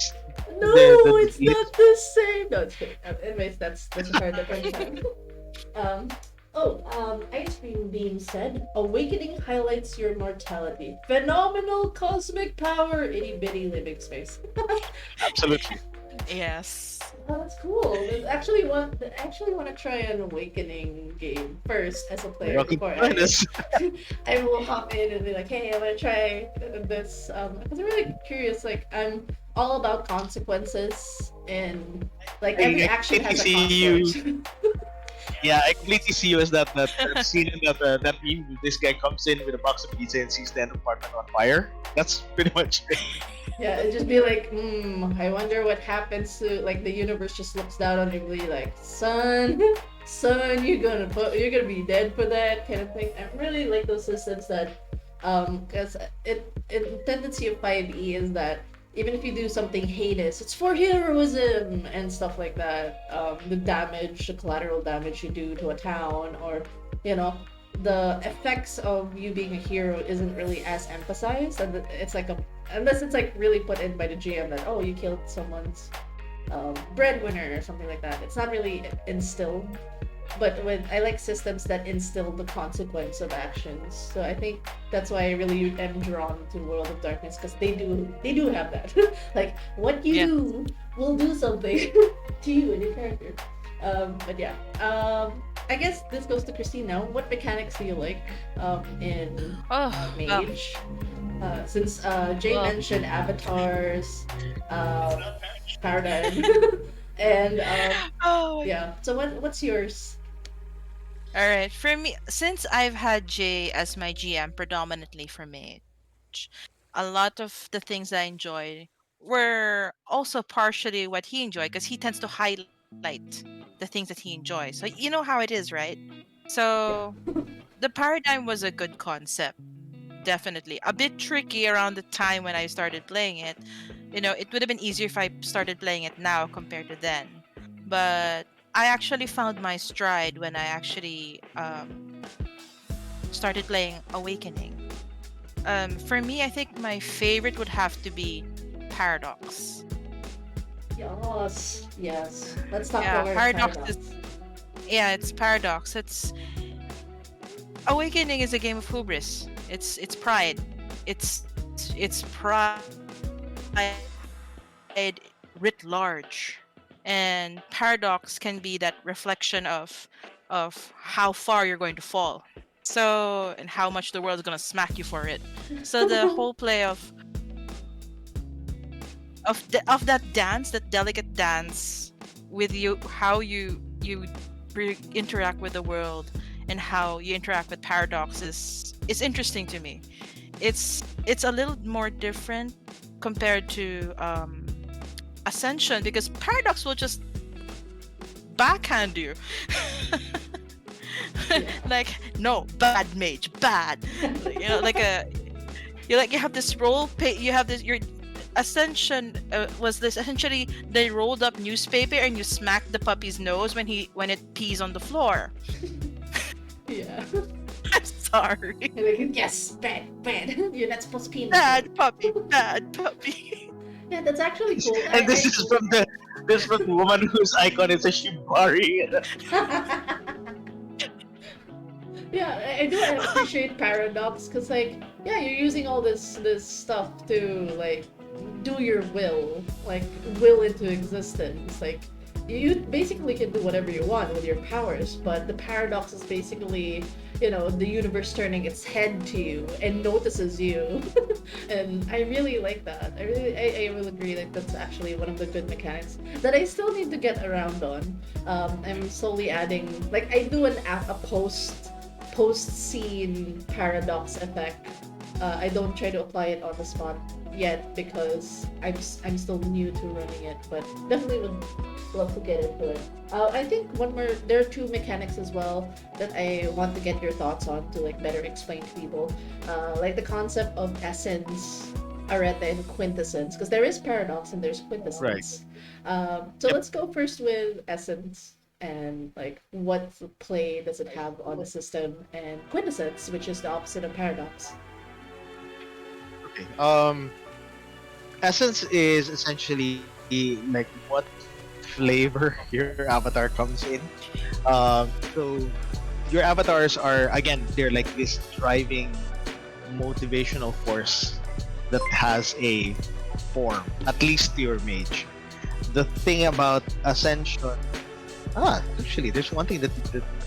No, The it's not the same. No, it's kidding. Anyways, that's a hard different time. Um, Ice Cream Beam said, Awakening highlights your mortality. Phenomenal cosmic power, itty bitty living space. absolutely. Yes. Oh, that's cool. I actually want to try an Awakening game first as a You're player welcome before to join us. I will hop in and be like, hey, I'm gonna try this. Because I'm really curious. Like, I'm all about consequences, and like every I action completely has a see you. consequence. Yeah, I completely see you as that scene in that meme. Where this guy comes in with a box of pizza and sees the apartment on fire. That's pretty much it. Yeah, it'd just be like, I wonder what happens to like the universe just looks down on you, and be like, son, son, you're gonna be dead for that kind of thing. I really like those systems that, because it tendency of 5e is that even if you do something heinous, it's for heroism and stuff like that. The collateral damage you do to a town, or you know, the effects of you being a hero isn't really as emphasized, and it's like a unless it's like really put in by the GM that oh you killed someone's breadwinner or something like that. It's not really instilled, but with I like systems that instill the consequence of actions. So I think that's why I really am drawn to World of Darkness because they do have that. Like what you Yeah. do will do something to you and your character. But yeah. I guess this goes to Christine now. What mechanics do you like in Oh, well, Mage? Since Jay well. mentioned avatars, uh, paradigm, and Oh, yeah. So what's yours? all right. For me, since I've had Jay as my GM predominantly for Mage, a lot of the things I enjoy were also partially what he enjoyed because he tends to highlight the things that he enjoys. So you know how it is, right? Yeah. So the paradigm was a good concept, definitely. A bit tricky around the time when I started playing it. You know, it would have been easier if I started playing it now compared to then. But I actually found my stride when I actually started playing Awakening. For me, I think my favorite would have to be Paradox. Yes. Yes. Let's talk Yeah, about Paradox is paradox. yeah, it's Paradox. It's Awakening is a game of hubris. It's pride. It's pride writ large. And Paradox can be that reflection of how far you're going to fall. So and how much the world's gonna smack you for it. So the whole play of of that dance, that delicate dance with you, how you interact with the world and how you interact with Paradox is interesting to me. It's a little more different compared to Ascension, because Paradox will just backhand you. Yeah. Like, no, bad mage, bad. Like you have this you have this your Ascension was this essentially they rolled up newspaper and you smack the puppy's nose when it pees on the floor. Yeah. I'm sorry. Like, yes, bad, bad. You're not supposed to pee in the floor. Bad puppy, bad puppy. Yeah, that's actually cool. And this is from the woman whose icon is a shibari. Yeah, I do appreciate Paradox because, like, yeah, you're using all this stuff to like do your will, like will into existence. Like, you basically can do whatever you want with your powers, but the paradox is basically, the universe turning its head to you and notices you. And I really like that. I will agree that that's actually one of the good mechanics that I still need to get around on. I'm slowly adding, like, I do a post scene paradox effect. I don't try to apply it on the spot yet because I'm still new to running it, but definitely would love to get into it. I think there are two mechanics as well that I want to get your thoughts on to like better explain to people, like the concept of essence, arete, and quintessence, because there is paradox and there's Right. quintessence. So Yep. let's go first with essence and like what play does it have on the system, and quintessence, which is the opposite of paradox. Okay. Essence is essentially like what flavor your avatar comes in. So your avatars are again they're like this driving motivational force that has a form, at least your mage. The thing about Ascension, actually, there's one thing that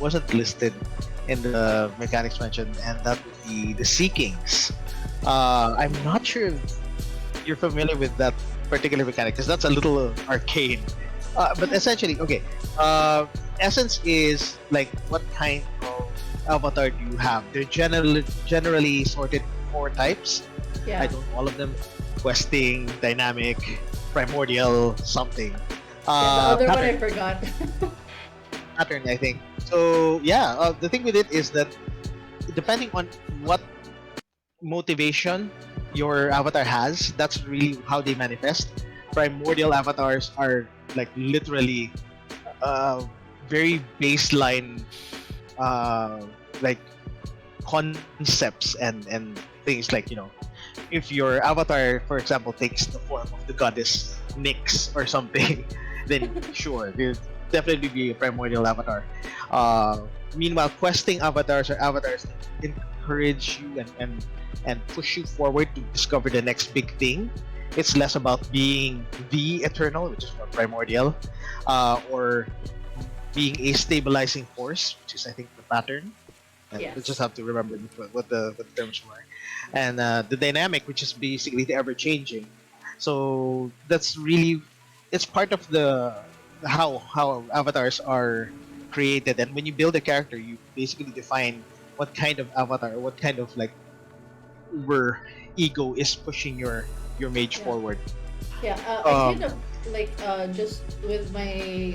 wasn't listed in the mechanics mentioned, and that would be the Seekings. I'm not sure if you're familiar with that particular mechanic because that's a little arcane. But essentially, okay, essence is like what kind of avatar do you have? They're generally sorted four types. I Yeah. don't know all of them: questing, dynamic, primordial, something. Yeah, the other one I Pattern, forgot. pattern, I think. So yeah, the thing with it is that depending on what motivation your avatar has, that's really how they manifest. Primordial avatars are like literally uh, very baseline uh, like concepts and things like if your avatar for example takes the form of the goddess Nyx or something then sure there'll definitely be a primordial avatar. Meanwhile questing avatars are avatars that encourage you and push you forward to discover the next big thing. It's less about being the eternal, which is more primordial, or being a stabilizing force, which is I think the pattern. And we just have Yes. to remember what the terms were, and the dynamic, which is basically the ever changing. So that's really it's part of the how avatars are created, and when you build a character, you basically define what kind of avatar, what kind of like uber ego is pushing your mage Yeah. forward. Yeah, I kind Um, of like just with my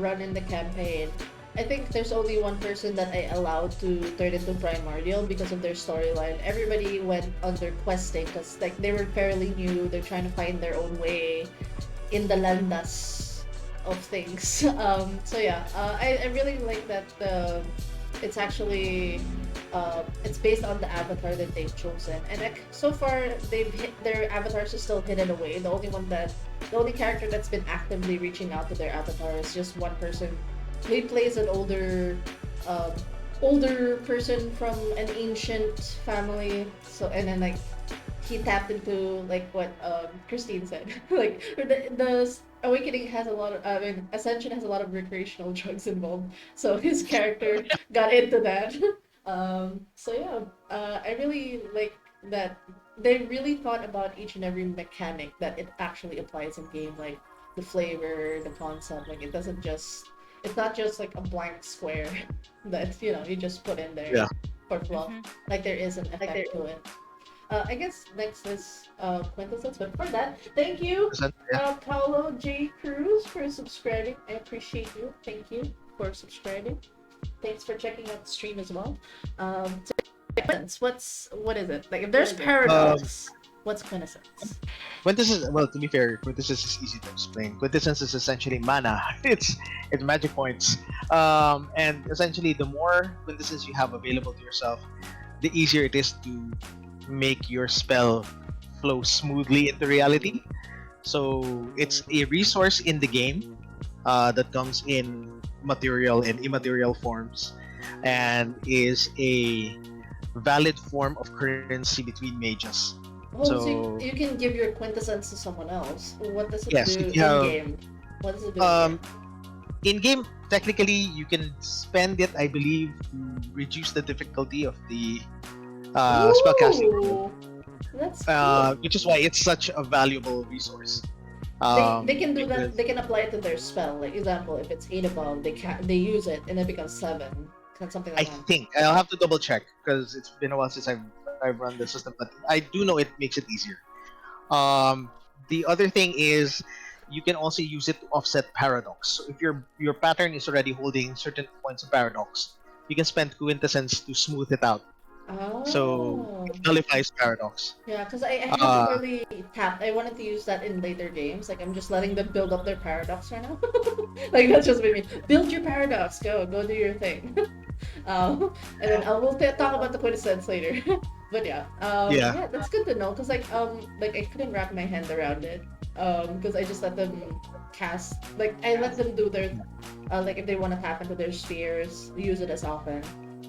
run in the campaign. I think there's only one person that I allowed to turn into primordial because of their storyline. Everybody went under questing because like they were fairly new. They're trying to find their own way in the landas of things. So yeah, I really like that. It's actually it's based on the avatar that they've chosen, and like, so far their avatars are still hidden away. The only character that's been actively reaching out to their avatar is just one person. He plays an um, older person from an ancient family. So and then like he tapped into like what Christine said. Like the Awakening has a lot of, I mean, Ascension has a lot of recreational drugs involved. So his character got into that. So yeah, I really like that they really thought about each and every mechanic that it actually applies in game, like the flavor, the concept. Like it's not just like a blank square that you just put in there Yeah. for fluff. Hmm. Like there is an effect to it. I guess next is Quintessence, but for that, thank you, Yeah. Paulo J. Cruz, for subscribing. I appreciate you. Thank you for subscribing. Thanks for checking out the stream as well. So what is it? Like if there's Um, paradox, what's quintessence? Quintessence. Well, to be fair, quintessence is easy to explain. Quintessence is essentially mana. It's magic points. And essentially, the more quintessence you have available to yourself, the easier it is to make your spell flow smoothly into reality. So it's a resource in the game that comes in material and immaterial forms, and is a valid form of currency between mages. Oh, so So you can give your quintessence to someone else. What does it yes, do if you in have game? What does it do in game? um, in game, technically you can spend it, I believe, to reduce the difficulty of the spellcasting skill, Ooh, that's cool. which is why it's such a valuable resource. They can do that. Because They can apply it to their spell. Like example, if it's 8 above, they use it and it becomes 7. Something I like that. think I'll have to double check because it's been a while since I've run the system, but I do know it makes it easier. Um, the other thing is you can also use it to offset paradox. So if your pattern is already holding certain points of paradox, you can spend quintessence to smooth it out. So Oh. it nullifies paradox. Yeah, because I haven't Uh, really tapped. I wanted to use that in later games. Like I'm just letting them build up their paradox right now. Like that's just me. Build your paradox. Go do your thing. And then we'll talk about the quintessence later. But yeah, yeah, yeah, that's good to know. Cause like I couldn't wrap my hand around it. Because I just let them cast. Like I let them do their, like if they want to tap into their spheres, use it as often.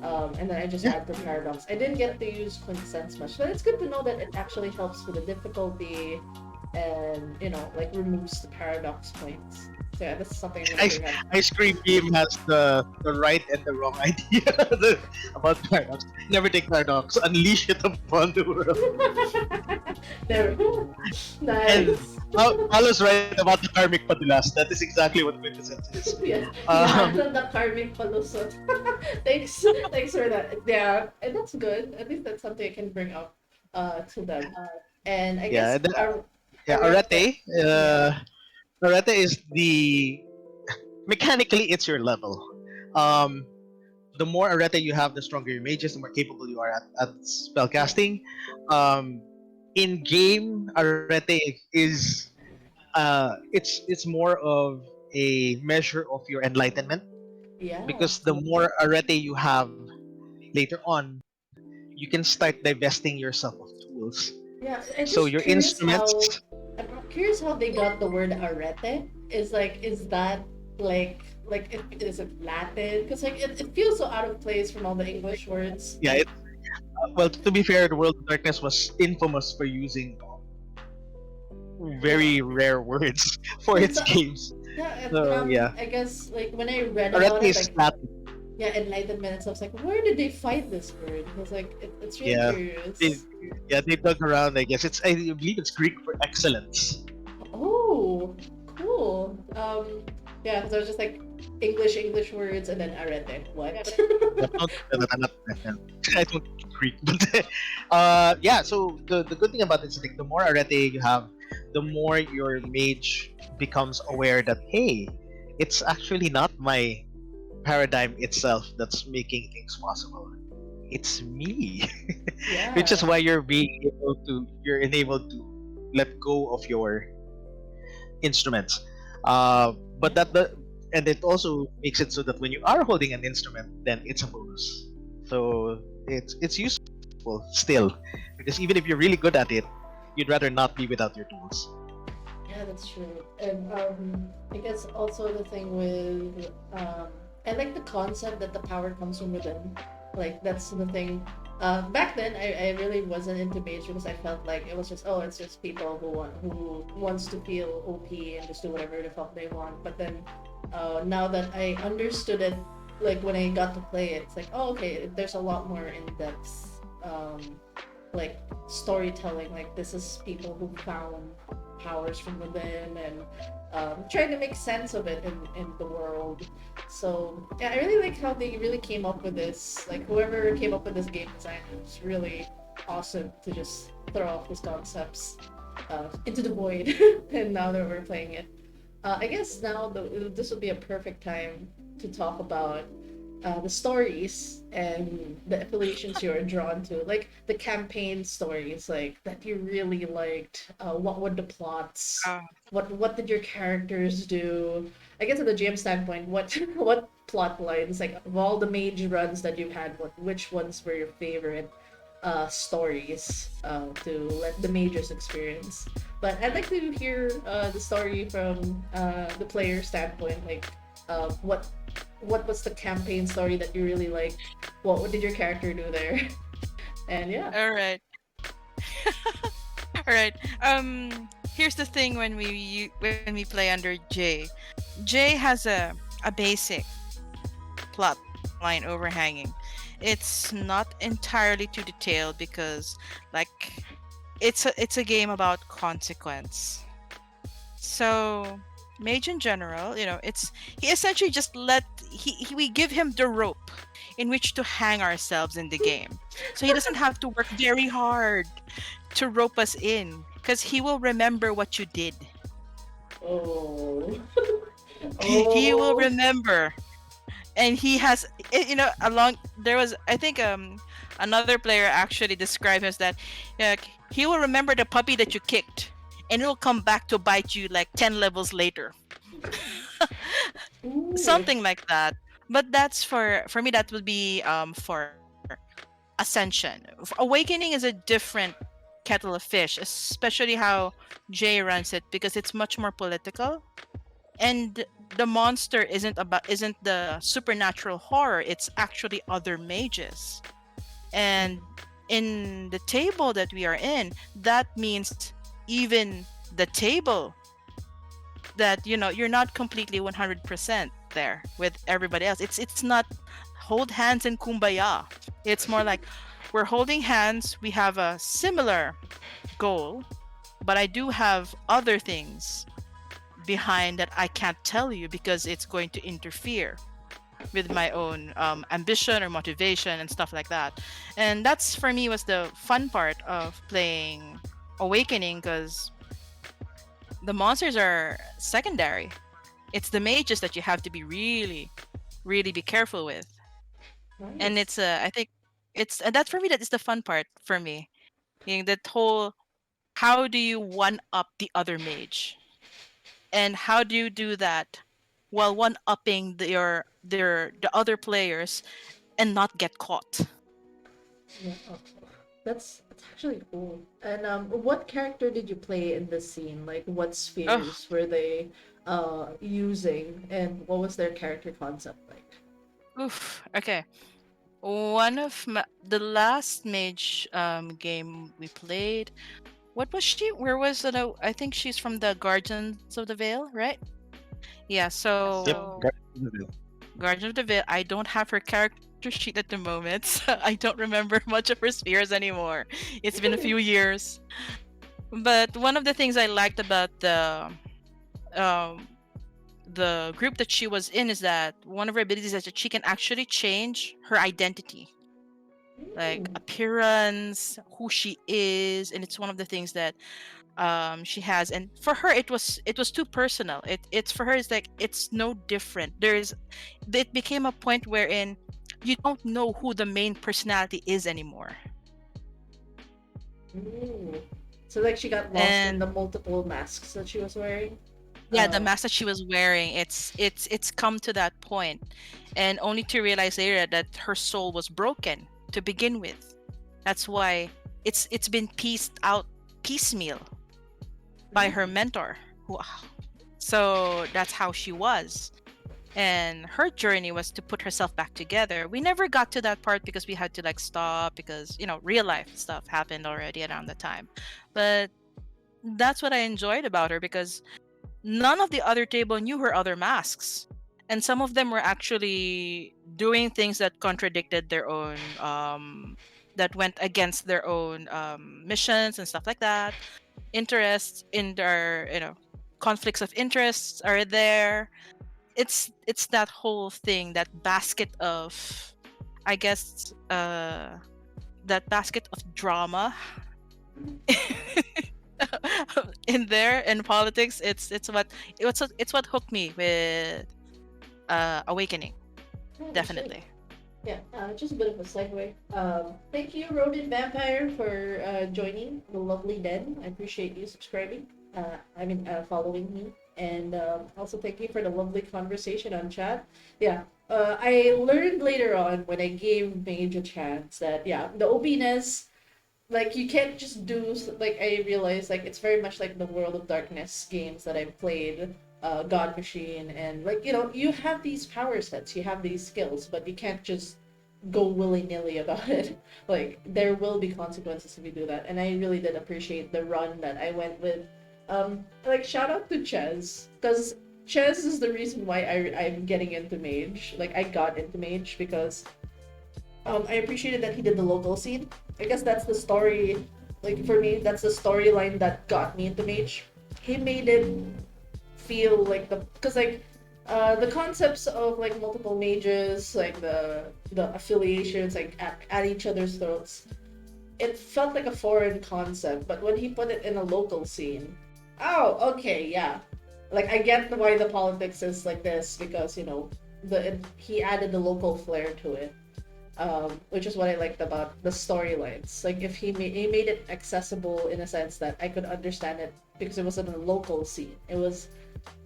And then I just yeah, add the paradox. I didn't get to use quintessence much, but it's good to know that it actually helps with the difficulty, and like removes the paradox points. So yeah, this is something I'm gonna ice bring up. ice cream game has the right and the wrong idea about paradox. Never take paradox. Unleash it upon the world. There, And nice. Paolo's right about the karmic padulas. That is exactly what quintessence is. Yes, Um, lands on the karmic palusot. Thanks, thanks for that. Yeah, and that's good. At least that's something I can bring up, to them. And I yeah, guess and then, yeah, arete. arete. Yeah. Arete is the mechanically it's your level. Um, the more arete you have, the stronger your mages, the more capable you are at Yeah. spellcasting. Um, in game, arete is it's more of a measure of your enlightenment, Yeah. because the more arete you have later on, you can start divesting yourself of tools. Yeah, I'm So just your curious how instruments, they got the word arete. Is that is it Latin? Because it feels so out of place from all the English words. yeah. Well, to be fair, the World of Darkness was infamous for using Yeah, very rare words for because its games. yeah, So yeah, I guess like when I read about arete it, is like Latin. yeah, enlightenment and stuff. It's like where did they find this word? It's like it's really Yeah, they, curious. yeah, they dug around. I guess I believe it's Greek for excellence. Oh, cool. Yeah, because I was just like English words and then arete. What? Yeah, I don't Greek, but yeah. So the good thing about it is like the more arete you have, the more your mage becomes aware that hey, it's actually not my paradigm itself that's making things possible. It's me, which is Yeah. why you're enabled to let go of your instruments. But Yeah. and it also makes it so that when you are holding an instrument, then it's a bonus. So it's useful still, because even if you're really good at it, you'd rather not be without your tools. Yeah, that's true. And I guess also the thing with I like the concept that the power comes from within. Like that's the thing. Back then, I really wasn't into mage because I felt like it was just it's just people who wants to feel OP and just do whatever the fuck they want. But then, now that I understood it, like when I got to play it, it's like okay, there's a lot more in depth like storytelling. Like this is people who found powers from within and trying to make sense of it in the world. So yeah, I really like how they really came up with this. Like whoever came up with this game design was really awesome to just throw off these concepts into the void. And now that we're playing it, I guess now this would be a perfect time to talk about the stories and the affiliations you're drawn to, like the campaign stories, like that you really liked. What were the plots? Uh, What did your characters do? I guess at the GM standpoint, what what plot lines, like of all the mage runs that you've had, which ones were your favorite stories to let the mages experience? But I'd like to hear the story from the player standpoint, like what was the campaign story that you really liked? What did your character do there? And yeah. all right. All right. Here's the thing when we play under J. J has a basic plot line overhanging. It's not entirely too detailed because like it's a game about consequence. So Mage in general, it's he essentially just we give him the rope in which to hang ourselves in the game. So he doesn't have to work very hard to rope us in because he will remember what you did. Oh. He will Oh. remember, and he has along there was I think another player actually described as that he will remember the puppy that you kicked and it'll come back to bite you like 10 levels later. Ooh. Something like that. But that's for me that would be for ascension. Awakening is a different kettle of fish, especially how Jay runs it because it's much more political. And the monster isn't the supernatural horror, it's actually other mages. And in the table that we are in, that means even the table that you're not completely 100% there with everybody else. It's not hold hands and kumbaya. It's more like we're holding hands, we have a similar goal, but I do have other things behind that I can't tell you because it's going to interfere with my own ambition or motivation and stuff like that. And that's for me was the fun part of playing Awakening because the monsters are secondary. It's the mages that you have to be really, really be careful with. And Nice. it's I think it's and that for me that is the fun part for me. That whole how do you one up the other mage? And how do you do that while one upping the other players and not get caught? Yeah. Oh, that's actually cool. And what character did you play in this scene? Like what Oh, spheres were they using and what was their character concept like? oof. Okay. One of the last mage game we played. What was she? Where was it? I think she's from the Guardians of the Veil, right? Yeah. Yep. So Guardians of the Veil. Guardian of the Veil. I don't have her character sheet at the moment, so I don't remember much of her spheres anymore. It's been a few years. But one of the things I liked about um, the group that she was in is that one of her abilities is that she can actually change her identity, like Mm. appearance, who she is, and it's one of the things that she has. And for her, it was too personal. It's for her. It's like it's no different. It became a point wherein you don't know who the main personality is anymore. Ooh. So like she got lost in And the multiple masks that she was wearing. yeah, the Uh, mask that she was wearing, it's come to that point, and only to realize later that her soul was broken to begin with. That's why it's been pieced out piecemeal by her mentor. Who, so that's how she was. And her journey was to put herself back together. We never got to that part because we had to like stop because real life stuff happened already around the time. But that's what I enjoyed about her because none of the other table knew her other masks. And some of them were actually doing things that contradicted their own that went against their own missions and stuff like that. Interests in their, conflicts of interests are there. It's that whole thing, that basket of, I guess, that basket of drama in there in politics. It's what hooked me with Awakening, Yeah, understood. definitely. Yeah, just a bit of a segue. Thank you, Rodent Vampire, for joining the lovely Den. I appreciate you subscribing. Following me. And also thank you for the lovely conversation on chat. Yeah, I learned later on when I gave Mage a chance that, yeah, the OBness, like, you can't just do, like, I realized, like, it's very much like the World of Darkness games that I've played, God Machine, and, like, you have these power sets, you have these skills, but you can't just go willy-nilly about it. Like, there will be consequences if you do that, and I really did appreciate the run that I went with. Like, shout out to Ches, because Ches is the reason why I'm getting into Mage. Like, I got into Mage because I appreciated that he did the local scene. I guess that's the story. Like, for me, that's the storyline that got me into Mage. He made it feel like because, like, the concepts of, like, multiple mages, like the affiliations, like, at each other's throats. It felt like a foreign concept, but when he put it in a local scene, oh, okay, yeah. Like, I get why the politics is like this because, he added the local flair to it, which is what I liked about the storylines. Like, if he made it accessible in a sense that I could understand it because it was in a local scene. It was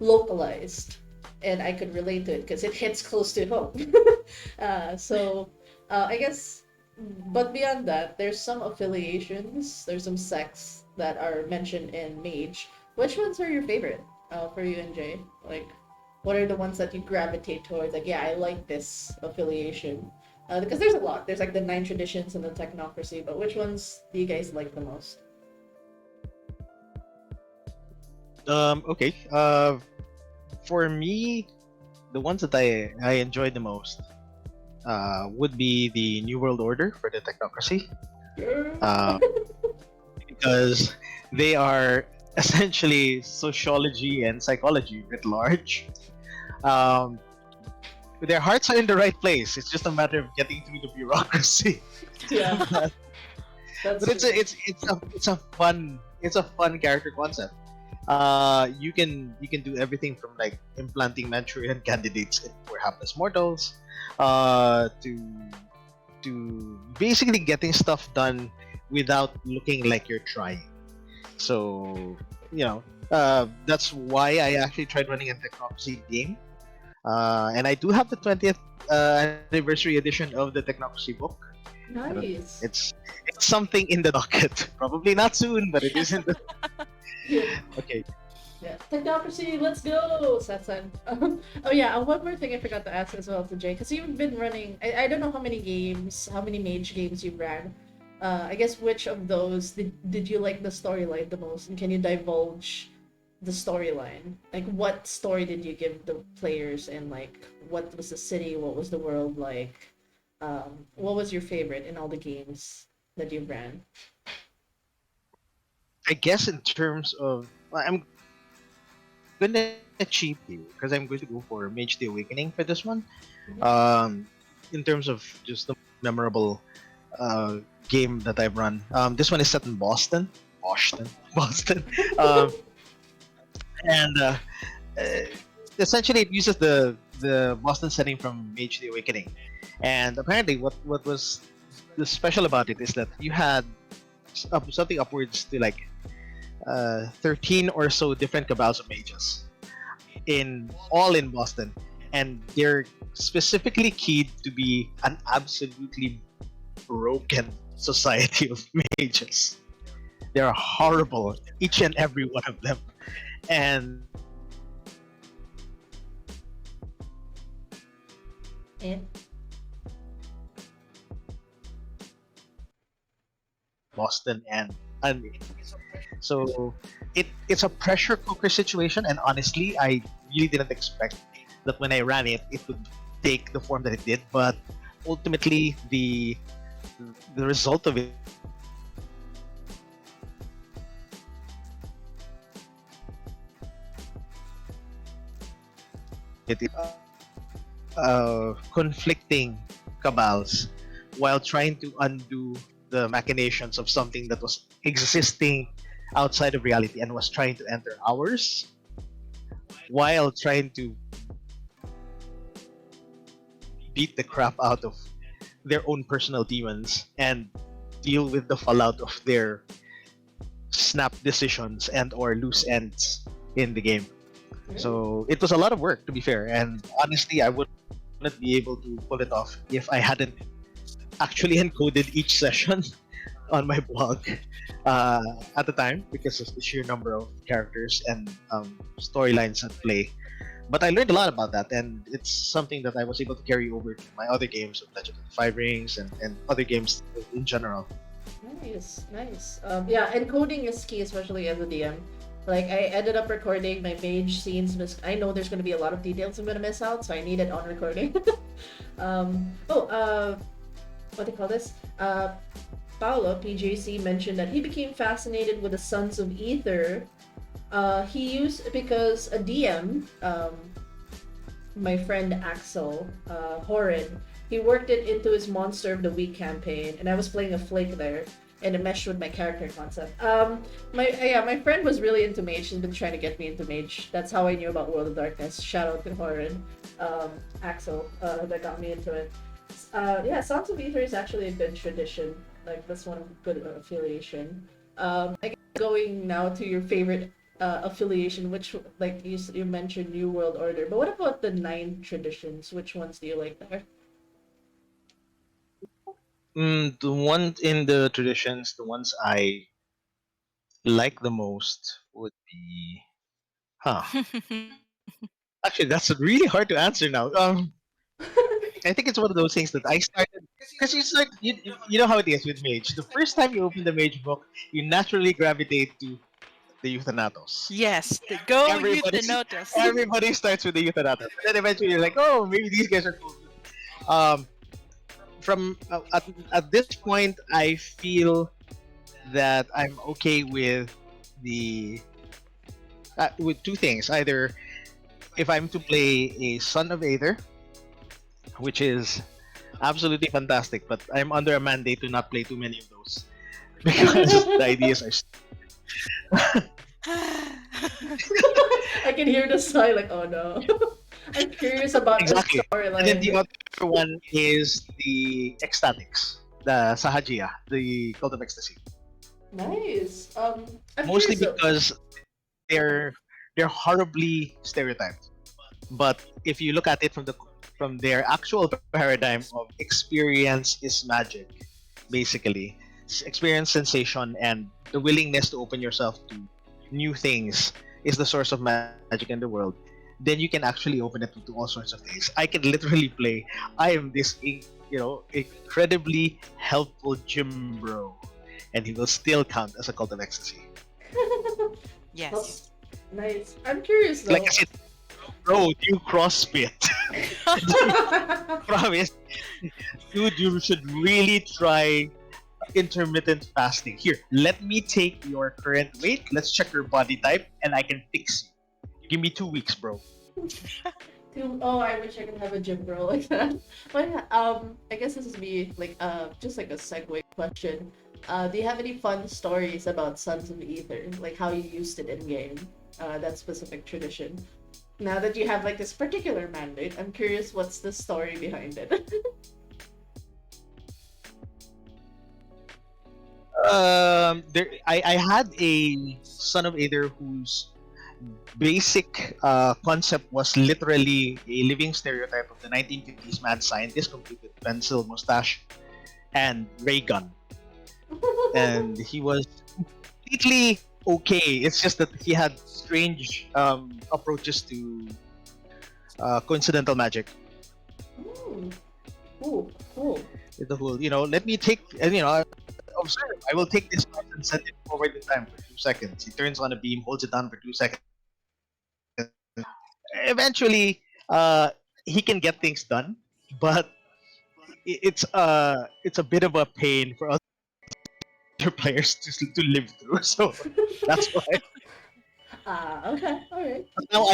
localized, and I could relate to it because it hits close to home. I guess, but beyond that, there's some affiliations, there's some sects that are mentioned in Mage. Which ones are your favorite for you and Jay? Like, what are the ones that you gravitate towards? Like, yeah, I like this affiliation. Because there's a lot. There's, like, the nine traditions and the technocracy, but which ones do you guys like the most? Okay. For me, the ones that I enjoyed the most would be the New World Order for the technocracy, uh, because they are essentially sociology and psychology writ large. Um, their hearts are in the right place. It's just a matter of getting through the bureaucracy. Yeah, but that's it's true. a fun character concept. You can do everything from, like, implanting Manchurian candidates in for hapless mortals, to basically getting stuff done without looking like you're trying. So, that's why I actually tried running a Technocracy game. And I do have the 20th anniversary edition of the Technocracy book. I don't, Nice. it's something in the docket. Probably not soon, but it is in the. Yeah. Okay. Yeah, technocracy, let's go, Satsan. Oh yeah, one more thing I forgot to ask as well to Jay, because you've been running. I don't know how many games, how many mage games you've ran. I guess which of those did you like the storyline the most, and can you divulge the storyline? Like, what story did you give the players, and, like, what was the city, what was the world like? What was your favorite in all the games that you ran? I guess in terms of, well, I'm gonna cheat you because I'm going to go for Mage the Awakening for this one. Mhm. Um, in terms of just the memorable uh, game that I've run, this one is set in Boston, um, and uh, essentially it uses the Boston setting from Mage the Awakening. And apparently, what was the special about it is that you had something upwards to, like, 13 or so different cabals of mages in Boston, and they're specifically keyed to be an absolutely broken society of mages. They're horrible, each and every one of them, and And Boston and so it's a pressure cooker situation. And honestly, I really didn't expect that when I ran it, it would take the form that it did. But ultimately, the result of it is conflicting cabals while trying to undo the machinations of something that was existing outside of reality and was trying to enter ours while trying to beat the crap out of their own personal demons and deal with the fallout of their snap decisions and or loose ends in the game. So it was a lot of work, to be fair, and honestly I wouldn't be able to pull it off if I hadn't actually encoded each session on my blog uh, at the time because of the sheer number of characters and storylines at play. But I learned a lot about that, and it's something that I was able to carry over to my other games of Legend of the Five Rings and other games in general. Nice, nice. Yeah, encoding is key, especially as a DM. Like, I ended up recording my mage scenes. I know there's going to be a lot of details I'm going to miss out, so I need it on recording. What do you call this? Paolo, PJC, mentioned that he became fascinated with the Sons of Ether. He used, because a DM, my friend Axel, Horrid, he worked it into his Monster of the Week campaign, and I was playing a Flake there, and it meshed with my character concept. My friend was really into Mage. She's been trying to get me into Mage. That's how I knew about World of Darkness. Shout out to Horrid, Axel, that got me into it. Yeah, Songs of Ether is actually a good tradition. Like, that's one good affiliation. I guess going now to your favorite affiliation, which, like you mentioned New World Order, but what about the 9 traditions? Which ones do you like there? The ones in the traditions, the ones I like the most would be, huh? Actually, that's really hard to answer now. I think it's one of those things that I started because you know how it is with Mage. The first time you open the Mage book, you naturally gravitate to the Euthanatos. Yes, the go Everybody, Euthanatos. everybody starts with the Euthanatos, and then eventually you're like, oh, maybe these guys are cool. Um, from at this point, I feel that I'm okay the with two things. Either if I'm to play a Son of Aether, which is absolutely fantastic, but I'm under a mandate to not play too many of those because the ideas are I can hear the sigh, like, oh no. I'm curious about the exactly. And then the storyline. other one is the Ecstatics, the Sahajia, the Cult of Ecstasy. Nice. I'm Mostly curious. because they're they're horribly stereotyped. But if you look at it from their actual paradigm of experience is magic, basically experience sensation and the willingness to open yourself to new things is the source of magic in the world, then you can actually open it to all sorts of things. I can literally play. I am this incredibly helpful gym bro, and he will still count as a cult of ecstasy. Yes. Nice. I'm curious though. Like I said, bro, do CrossFit. Promise, dude, you should really try intermittent fasting. Here, let me take your current weight. Let's check your body type, and I can fix you. Give me 2 weeks, bro. Oh, I wish I could have a gym bro like that. But yeah, I guess this is me, like, just like a segue question. Do you have any fun stories about Sons of Ether, like how you used it in game, that specific tradition? Now that you have like this particular mandate, I'm curious what's the story behind it. I had a son of Aether whose basic concept was literally a living stereotype of the 1950s mad scientist, complete with pencil, mustache, and ray gun. And he was completely okay. It's just that he had strange approaches to coincidental magic. Ooh, cool, cool. The whole, let me take, and observe. I will take this mouse and send it forward in time for 2 seconds. He turns on a beam, holds it down for 2 seconds. Eventually, he can get things done, but it's a bit of a pain for other players to live through. So that's why. Okay, all right. But now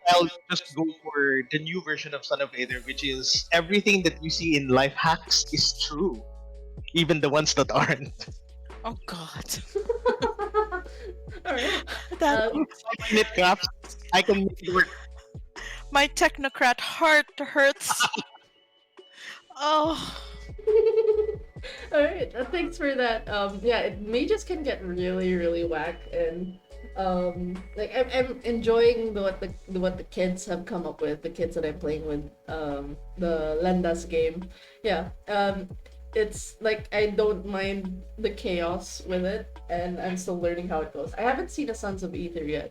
I'll just go for the new version of Son of Vader, which is everything that you see in life hacks is true, even the ones that aren't. Oh God. All right. That Um, 5 minute crafts, I can make it work. my technocrat heart hurts. Oh. all right. Thanks for that. Yeah, mages can get really, really whack, and like I'm enjoying what the kids have come up with. The kids that I'm playing with, the Lendas game. Yeah. It's like I don't mind the chaos with it, and I'm still learning how it goes. I haven't seen a Sons of Ether yet,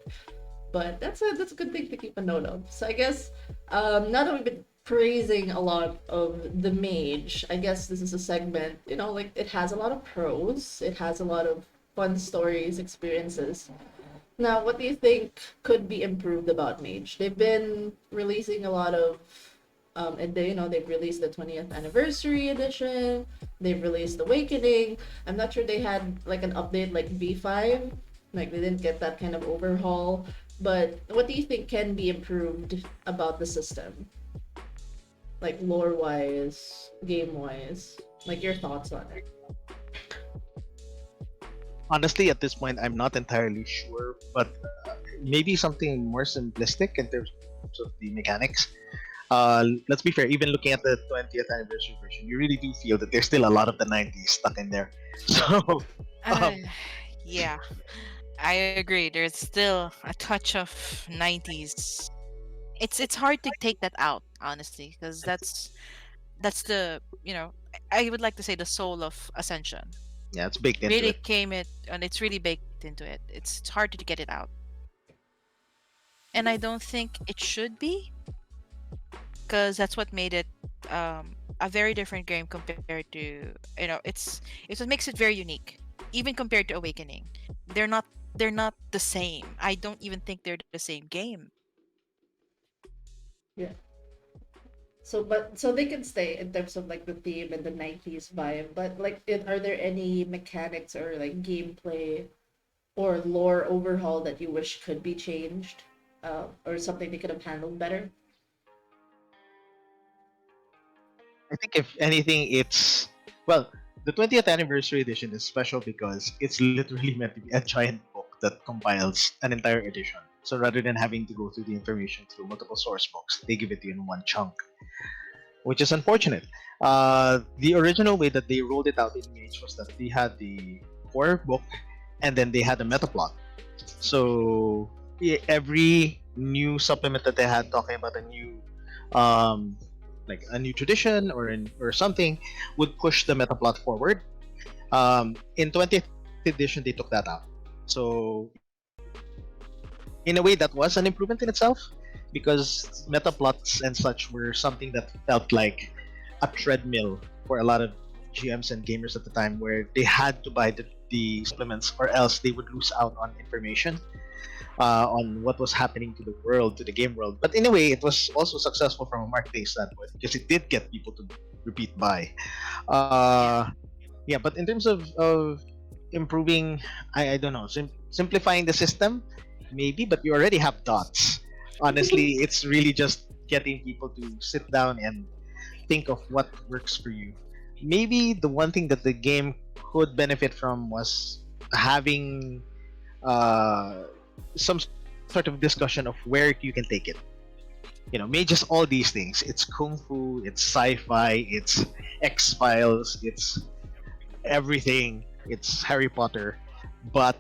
but that's a good thing to keep a note of. So I guess now that we've been praising a lot of the mage, I guess this is a segment, like it has a lot of pros, it has a lot of fun stories, experiences. Now, what do you think could be improved about mage? They've been releasing a lot of and they've released the 20th anniversary edition, they've released Awakening. I'm not sure they had like an update like V5, like they didn't get that kind of overhaul. But what do you think can be improved about the system? Like lore wise, game wise? Like your thoughts on it? Honestly, at this point, I'm not entirely sure, but maybe something more simplistic in terms of the mechanics. Let's be fair, even looking at the 20th anniversary version, you really do feel that there's still a lot of the 90s stuck in there. So, Uh, um, yeah, I agree. There's still a touch of 90s. It's hard to take that out, honestly, because that's the, I would like to say the soul of Ascension. yeah, it's baked into Really it. came it and it's really baked into it. It's hard to get it out. And I don't think it should be, because that's what made it a very different game compared to, it's what makes it very unique, even compared to Awakening. They're not the same. I don't even think they're the same game. Yeah. So they can stay in terms of like the theme and the 90s vibe, but like are there any mechanics or like gameplay or lore overhaul that you wish could be changed? Or something they could have handled better? I think if anything, it's well, the 20th anniversary edition is special because it's literally meant to be a giant book that compiles an entire edition. So rather than having to go through the information through multiple source books, they give it to you in one chunk, which is unfortunate. The original way that they rolled it out in Mage was that they had the core book and then they had a meta plot. So every new supplement that they had talking about a new um, like a new tradition or something would push the meta plot forward. In 20th edition, they took that out. So in a way, that was an improvement in itself because meta plots and such were something that felt like a treadmill for a lot of GMs and gamers at the time, where they had to buy the supplements or else they would lose out on information on what was happening to the world, to the game world. But in a way, it was also successful from a marketing standpoint because it did get people to repeat buy. Yeah. Uh, yeah, but in terms of improving, I don't know, simplifying the system, maybe, but you already have dots. Honestly, it's really just getting people to sit down and think of what works for you. Maybe the one thing that the game could benefit from was having uh, some sort of discussion of where you can take it. Mages, all these things. It's kung fu, it's sci-fi, it's X Files, it's everything. It's Harry Potter, but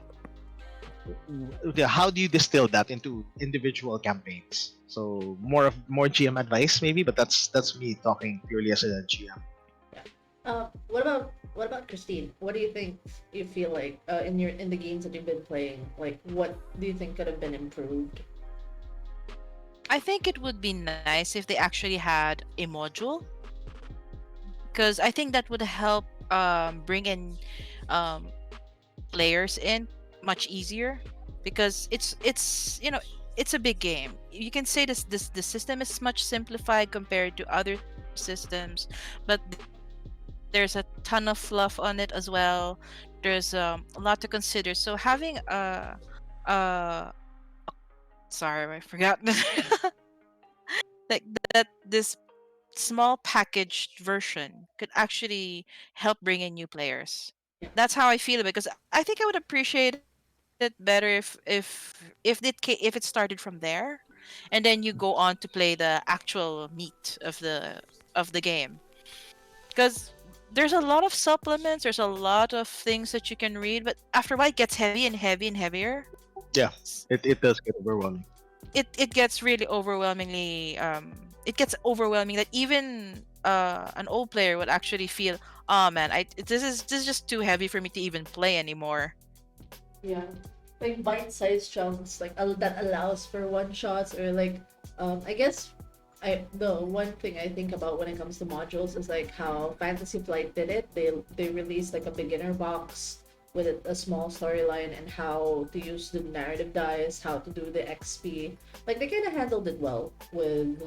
how do you distill that into individual campaigns? So more GM advice maybe, but that's me talking purely as a GM. Yeah. What about Christine? What do you think? You feel like in the games that you've been playing, like what do you think could have been improved? I think it would be nice if they actually had a module, because I think that would help bring in um, players in much easier, because it's a big game. You can say this the system is much simplified compared to other systems, but There's a ton of fluff on it as well. There's a lot to consider. So having a sorry, I forgot like that this small packaged version could actually help bring in new players. Yeah. That's how I feel because I think I would appreciate it better if it started from there, and then you go on to play the actual meat of the game. Because there's a lot of supplements, there's a lot of things that you can read, but after a while it gets heavy and heavy and heavier. Yeah, S- it does get overwhelming. it gets really overwhelmingly it gets overwhelming that even an old player would actually feel, oh man, this is just too heavy for me to even play anymore. Yeah, like bite-sized chunks, like that allows for one shots or like, I guess the one thing I think about when it comes to modules is like how Fantasy Flight did it. They released like a beginner box with a small storyline and how to use the narrative dice, how to do the XP. Like they kind of handled it well with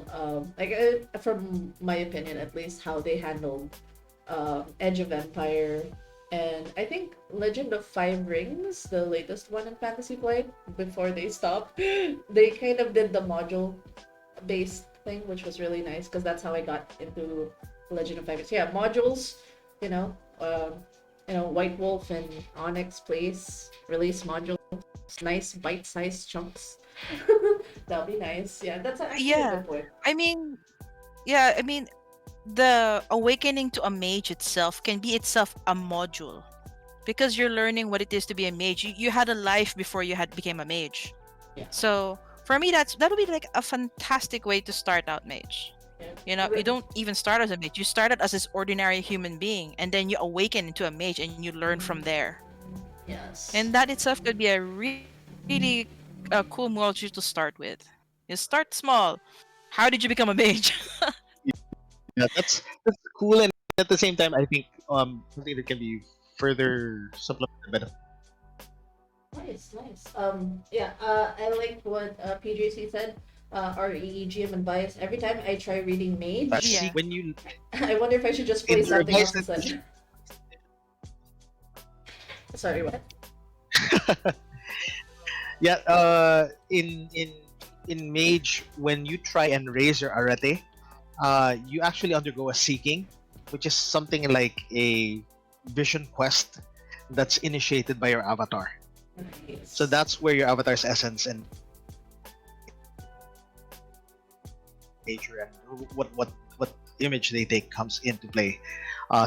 from my opinion at least, how they handled Edge of Empire, and I think Legend of Five Rings, the latest one in Fantasy Flight, before they stopped. They kind of did the module based thing, which was really nice because that's how I got into Legend of Five Rings. Yeah, modules, you know, White Wolf and Onyx Place release modules, nice bite-sized chunks. That'll be nice. Yeah, that's actually a Yeah, good point. I mean, yeah, I mean, the awakening to a mage itself can be itself a module because you're learning what it is to be a mage. You had a life before you had became a mage. Yeah, So for me, that would be like a fantastic way to start out mage. yeah. You know, you don't even start as a mage. You started as this ordinary human being, and then you awaken into a mage, and you learn from there. And Yes. that itself could be a really cool module to start with. You start small. How did you become a mage? Yeah, that's cool, and at the same time, I think something that can be further supplemented by the Nice, nice. Yeah, I like what PJC said. REEGM and bias. Every time I try reading Mage, fantasy Yeah. when you I wonder if I should just play in the something else revised instead. Sorry, what? yeah in mage when you try and raise your arete, you actually undergo a seeking, which is something like a vision quest that's initiated by your avatar. Nice. So that's where your avatar's essence and nature and what image they take comes into play.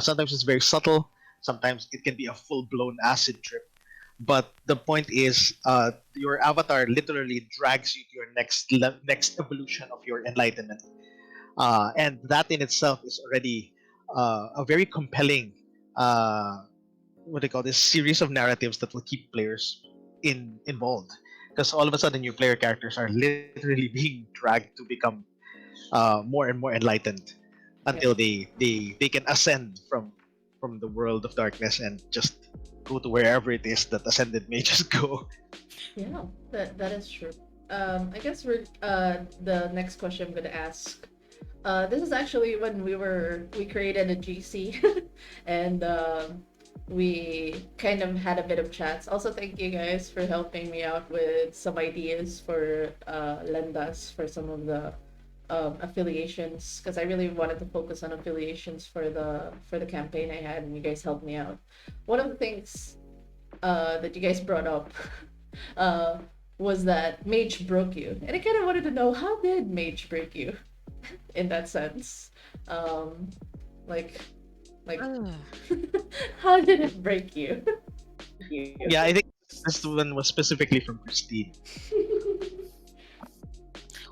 Sometimes it's very subtle. Sometimes it can be a full blown acid trip. But the point is, your avatar literally drags you to your next evolution of your enlightenment, and that in itself is already a very compelling what they call this series of narratives that will keep players involved, because all of a sudden your player characters are literally being dragged to become more and more enlightened Yeah. until they can ascend from the world of darkness and just go to wherever it is that ascended mages go. Yeah, that is true. I guess we're the next question I'm gonna ask. This is actually when we created a GC, and we kind of had a bit of chats. Also, thank you guys for helping me out with some ideas for lendas for some of the affiliations, because I really wanted to focus on affiliations for the campaign I had, and you guys helped me out. One of the things that you guys brought up uh, was that Mage broke you, and I kind of wanted to know, how did Mage break you in that sense? Um, like, like, Ugh. how did it break you? Yeah, I think this one was specifically from Christine.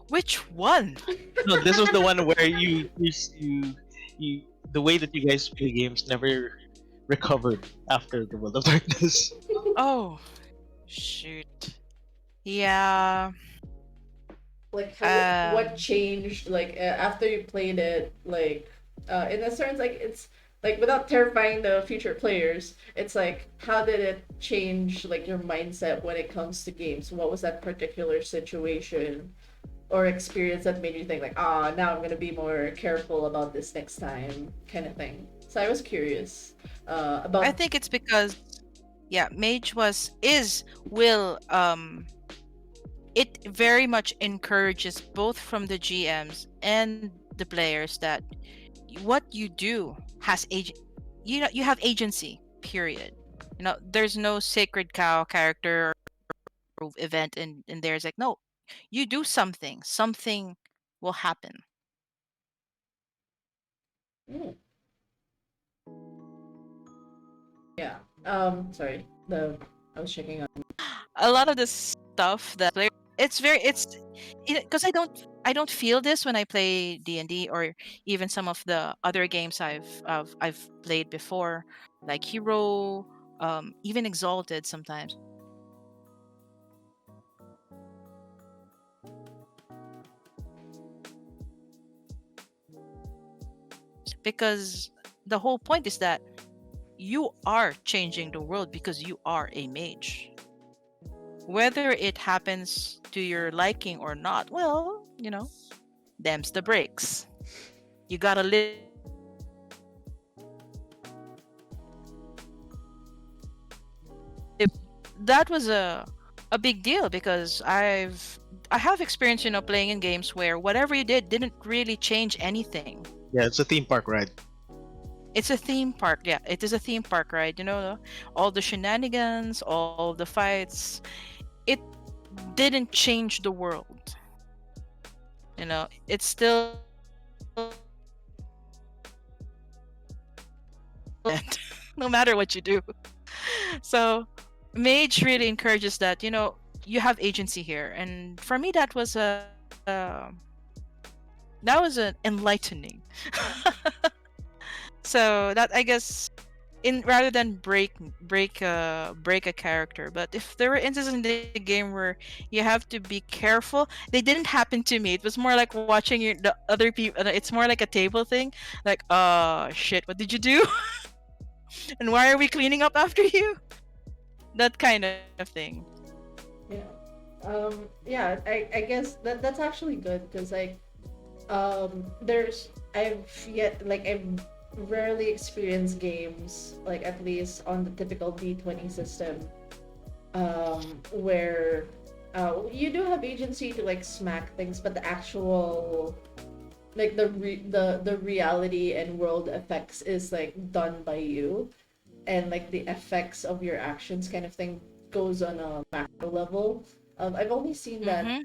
Which one? No, this was the one where you the way that you guys play games never recovered after the World of Darkness. Oh, shoot. Yeah. Like, how, what Um. changed? Like, after you played it, like, in a sense, like it's like without terrifying the future players, it's like, how did it change like your mindset when it comes to games? What was that particular situation? or experience that made you think like, ah, now I'm gonna be more careful about this next time, kind of thing. So I was curious I about. think it's because yeah, Mage was is will it very much encourages both from the GMs and the players that what you do has you have agency, period. There's no sacred cow character or event in there. It's like, no, you do something will happen. Hmm, yeah. Sorry. The I was checking on. A lot of the stuff that player, it's very it's because I don't feel this when I play D&D or even some of the other games I've played before, like Hero, even Exalted sometimes, because the whole point is that you are changing the world because you are a mage. Whether it happens to your liking or not, well, them's the breaks. You gotta live. That was a big deal because I have experience, playing in games where whatever you did didn't really change anything. Yeah, it's a theme park ride. It's a theme park. Yeah, it is a theme park ride. All the shenanigans, all the fights. It didn't change the world. It's still no matter what you do. So Mage really encourages that, you have agency here. And for me that was an enlightening. So that, I guess, in rather than break a character, but if there were instances in the game where you have to be careful, they didn't happen to me. It was more like watching the other people. It's more like a table thing, like, shit, what did you do? And why are we cleaning up after you? That kind of thing. Yeah. Yeah, I guess that's actually good because like I've rarely experienced games like at least on the typical D20 system where you do have agency to like smack things, but the actual like the reality and world effects is like done by you, and like the effects of your actions kind of thing goes on a macro level. I've only seen Mm-hmm.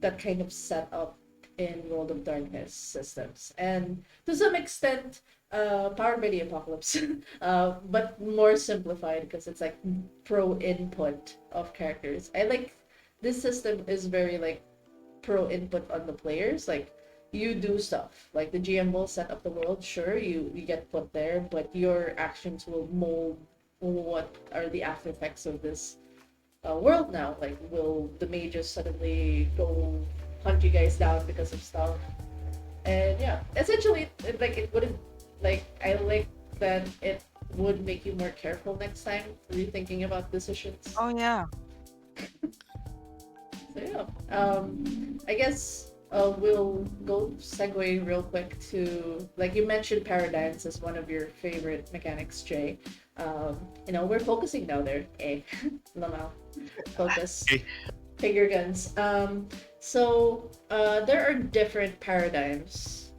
that kind of setup in World of Darkness systems, and to some extent, powered by the apocalypse, but more simplified because it's like pro input of characters. I like this system is very like pro input on the players. Like you do stuff. Like the GM will set up the world, sure, you get put there, but your actions will mold what are the after effects of this world now. Like will the mages suddenly go hunt you guys down because of stuff? And yeah, essentially like it wouldn't like I like that it would make you more careful next time rethinking about decisions. Oh yeah. So yeah, I guess we'll go segue real quick to like you mentioned paradigms as one of your favorite mechanics, Jay. We're focusing now there. Eh, Lamal, focus. Okay. Figure guns. So there are different paradigms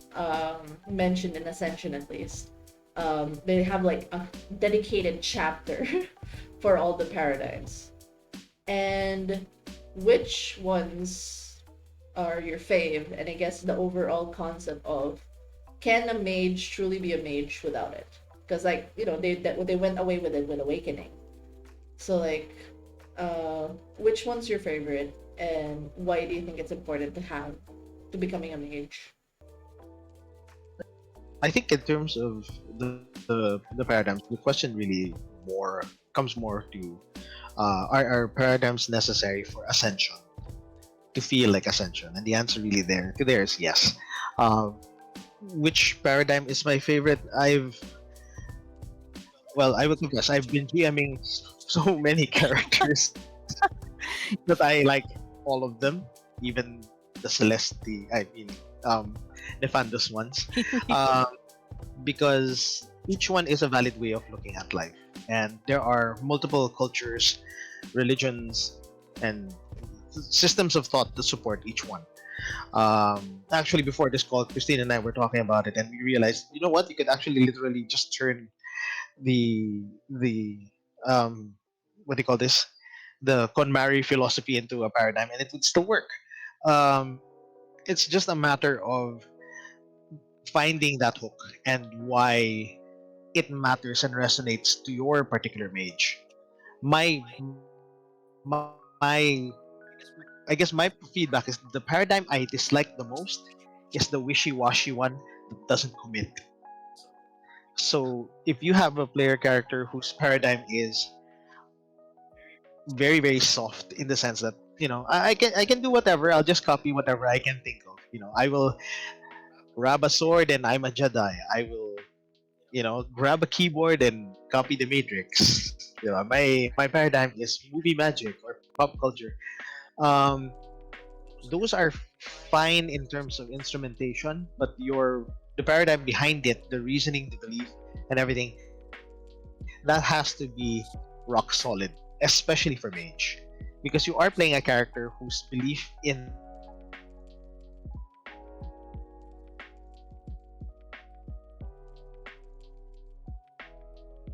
mentioned in Ascension at least. They have like a dedicated chapter for all the paradigms. And which ones are your fave? And I guess the overall concept of can a mage truly be a mage without it? Because like they went away with it with Awakening. So like, which one's your favorite, and why do you think it's important to have to becoming a mage? I think in terms of the paradigms, the question really more comes more to are paradigms necessary for ascension to feel like ascension? And the answer really there is yes. Um, which paradigm is my favorite? I would confess I've been GMing so many characters that I like all of them. even the Celesti, I mean, um, Nefandus ones, um, because each one is a valid way of looking at life, and there are multiple cultures, religions, and systems of thought to support each one. Actually, before this call, Christine and I were talking about it, and we realized, you know what, you could actually literally just turn the what do you call this, the KonMari philosophy into a paradigm, and it would still work. Um, it's just a matter of finding that hook and why it matters and resonates to your particular mage. My I guess my feedback is the paradigm I dislike the most is the wishy-washy one that doesn't commit. So if you have a player character whose paradigm is very very soft in the sense that, I can do whatever, I'll just copy whatever I can think of. I will grab a sword and I'm a Jedi. I will, grab a keyboard and copy the Matrix. My paradigm is movie magic or pop culture. Um, those are fine in terms of instrumentation, but the paradigm behind it, the reasoning, the belief, and everything, that has to be rock solid, especially for mage, because you are playing a character whose belief in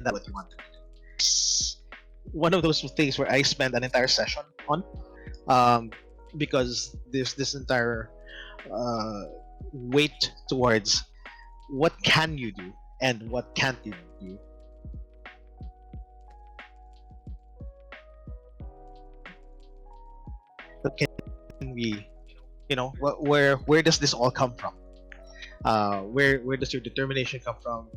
that what you want to do one of those things where I spend an entire session on, because there's this entire uh, weight towards what can you do and what can't you do. What can we, where does this all come from? Where does your determination come from,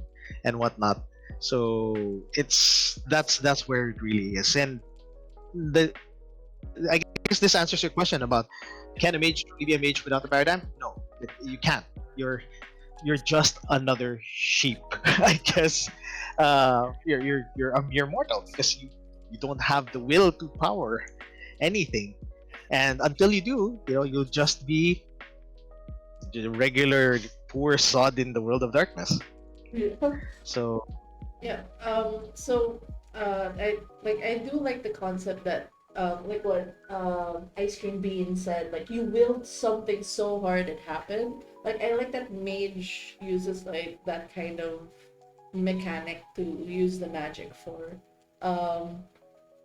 and whatnot? So that's where it really is, and the I guess this answers your question about, can a mage truly be a mage without a paradigm? No, you can't. You're you're just another sheep, I guess. You're a mere mortal because you don't have the will to power anything, and until you do, you'll just be the regular poor sod in the world of darkness. Yeah. So Yeah. I do like the concept that like what Ice Cream Bean said, like you willed something so hard it happened. Like I like that Mage uses like that kind of mechanic to use the magic for. Um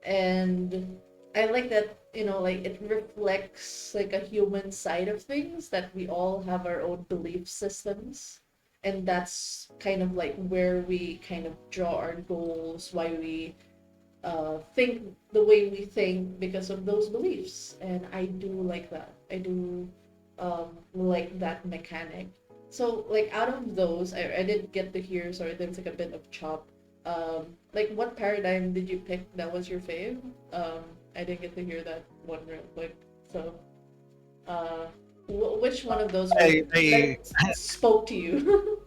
and I like that, like it reflects like a human side of things, that we all have our own belief systems, and that's kind of like where we kind of draw our goals, why we think the way we think because of those beliefs. And I do like that. I do like that mechanic. So like out of those, I did get to hear, sorry, there's like a bit of chop. Like what paradigm did you pick that was your fave? I didn't get to hear that one real quick. So uh, which one of those was I, I that spoke to you?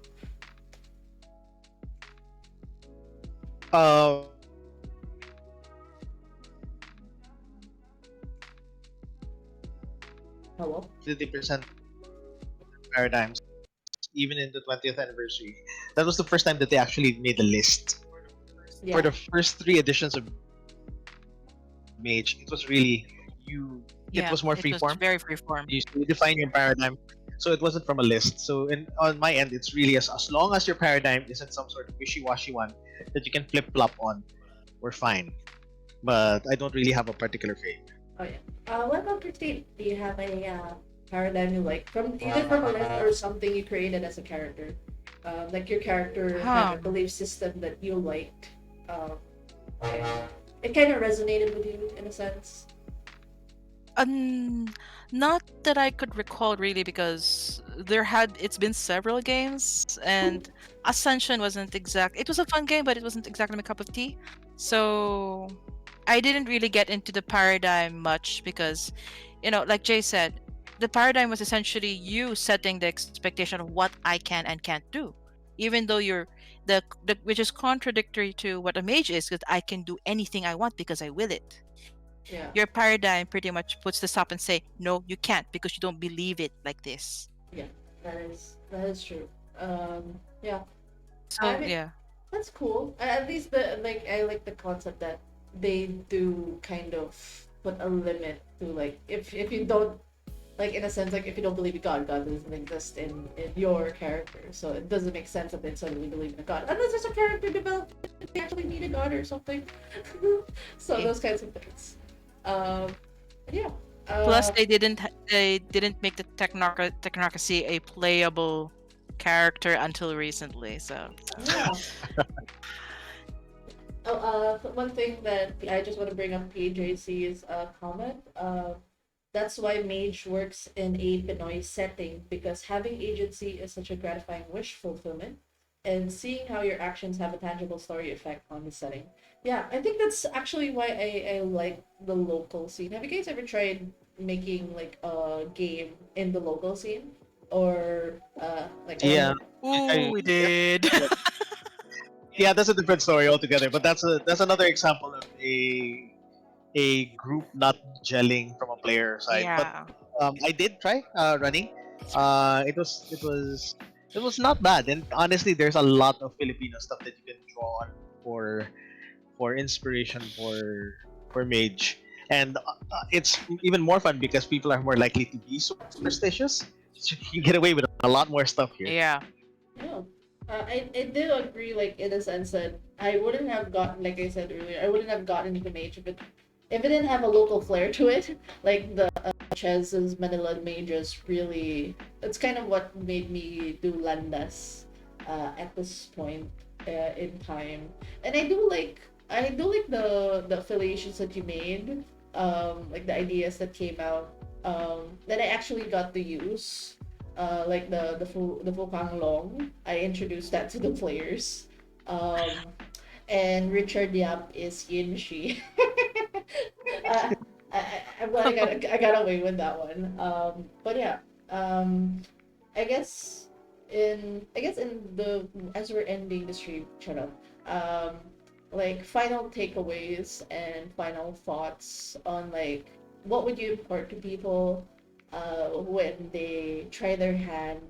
Hello? 50% paradigms, even in the 20th anniversary. That was the first time that they actually made a list. For Yeah. the first three editions of Mage, it was really it Yeah, was more it was freeform. very freeform. You define your paradigm, so it wasn't from a list. So on my end, it's really as long as your paradigm isn't some sort of wishy-washy one that you can flip flop on, we're fine. But I don't really have a particular fave. Oh yeah. What about Christine? Do you have any paradigm you like from either from a list or something you created as a character? Like your character had Huh. a belief system that you liked. Um, okay. It kind of resonated with you in a sense. Um, Not that I could recall really, because it's been several games, and Ascension wasn't exact. It was a fun game, but it wasn't exactly my cup of tea. So I didn't really get into the paradigm much because, like Jay said, the paradigm was essentially you setting the expectation of what I can and can't do, even though which is contradictory to what a mage is, because I can do anything I want because I will it. Yeah. Your paradigm pretty much puts this up and say, no, you can't because you don't believe it like this. Yeah. That is true. Yeah. I So mean, yeah. that's cool. At least the like I like the concept that they do kind of put a limit to, like, if you don't, like, in a sense, like, if you don't believe in God, God doesn't exist in your character. So it doesn't make sense that they suddenly believe in a God unless there's a character developed they actually need a God or something. So Eh. those kinds of things. Um, yeah. Plus, Uh, they didn't make the technocracy a playable character until recently. So yeah. Oh, one thing that I just want to bring up PJC's comment. That's why Mage works in a Pinoy setting, because having agency is such a gratifying wish fulfillment, and seeing how your actions have a tangible story effect on the setting. Yeah, I think that's actually why I like the local scene. Have you guys ever tried making like a game in the local scene, or like Yeah, or ooh, I, we did. yeah, that's a different story altogether. But that's another example of a group not gelling from a player side. But Yeah. I did try running. It was not bad, and honestly, there's a lot of Filipino stuff that you can draw on for for inspiration for Mage, and it's even more fun because people are more likely to be superstitious. So you can get away with a lot more stuff here. Yeah. yeah. I did agree, like, in a sense that I wouldn't have gotten, like I said earlier, I wouldn't have gotten into Mage if it didn't have a local flair to it. Like the Chez's Manila Mages really, it's kind of what made me do Landas at this point in time. And I do like the affiliations that you made, like the ideas that came out, that I actually got to use. Like the full Long, I introduced that to the players. Um, and Richard Yap is Yinshi. uh, well, I got away with that one. But yeah, um, I guess in the as we're ending the stream, shut up. Um, like, final takeaways and final thoughts on, like, what would you impart to people when they try their hand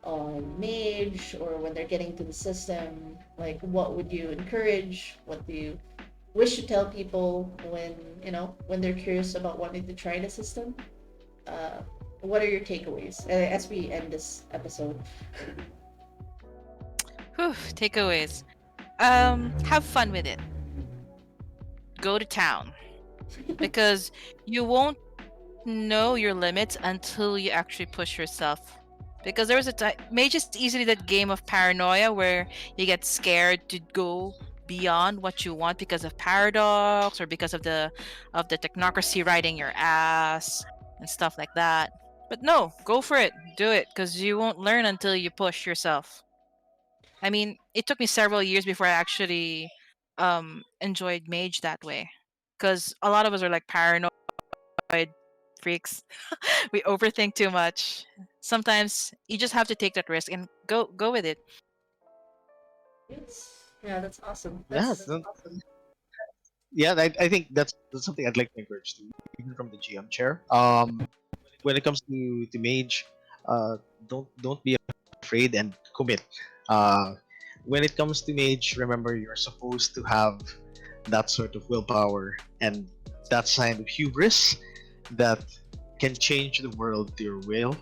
on Mage, or when they're getting to the system. Like, what would you encourage? What do you wish to tell people when they're curious about wanting to try the system? Uh, what are your takeaways as we end this episode? Whew, takeaways. Have fun with it. Go to town because you won't know your limits until you actually push yourself. Because there was a time, Mage is easily that game of paranoia where you get scared to go beyond what you want because of paradox or because of the technocracy riding your ass and stuff like that. But no, go for it, do it, because you won't learn until you push yourself. I mean, it took me several years before I actually enjoyed Mage that way, because a lot of us are like paranoid freaks. We overthink too much. Sometimes you just have to take that risk and go with it. Yes. Yeah, that's awesome. Yeah, That's yeah. I think that's something I'd like to encourage too, even from the GM chair. When it comes to Mage, don't be afraid and commit. Uh, when it comes to Mage, remember you're supposed to have that sort of willpower and that kind of hubris that can change the world to your will.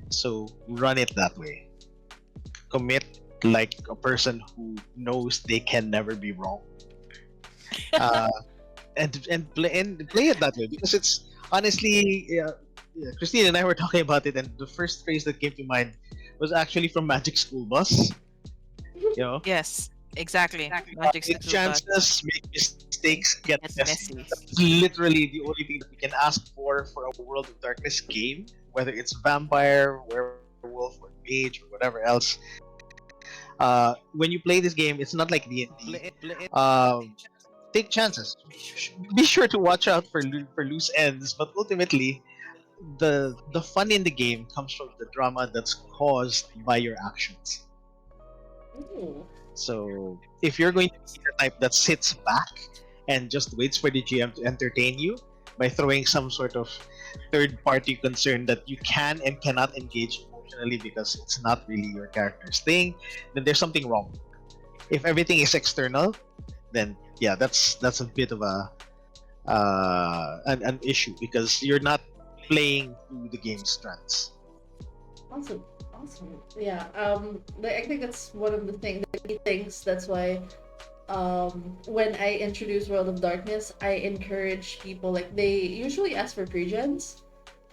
So run it that way. Commit like a person who knows they can never be wrong. Uh, and play it that way because it's honestly, Christine and I were talking about it, and the first phrase that came to mind was actually from Magic School Bus. You know, Yes, exactly. Magic take School Bus. chances, make mistakes, get It's messy. messy. That's literally the only thing that we can ask for a World of Darkness game, whether it's vampire, werewolf, or mage, or whatever else. When you play this game, it's not like D&D. Take chances. Be sure to watch out for loose ends, but ultimately, the fun in the game comes from the drama that's caused by your actions. ooh. So if you're going to be the type that sits back and just waits for the GM to entertain you by throwing some sort of third party concern that you can and cannot engage emotionally because it's not really your character's thing, then there's something wrong. If everything is external, then yeah, that's a bit of an issue because you're not playing to the game's strengths. Awesome, awesome. Yeah, I think that's one of the key things. That's why, when I introduce World of Darkness, I encourage people, like, they usually ask for pre-gens,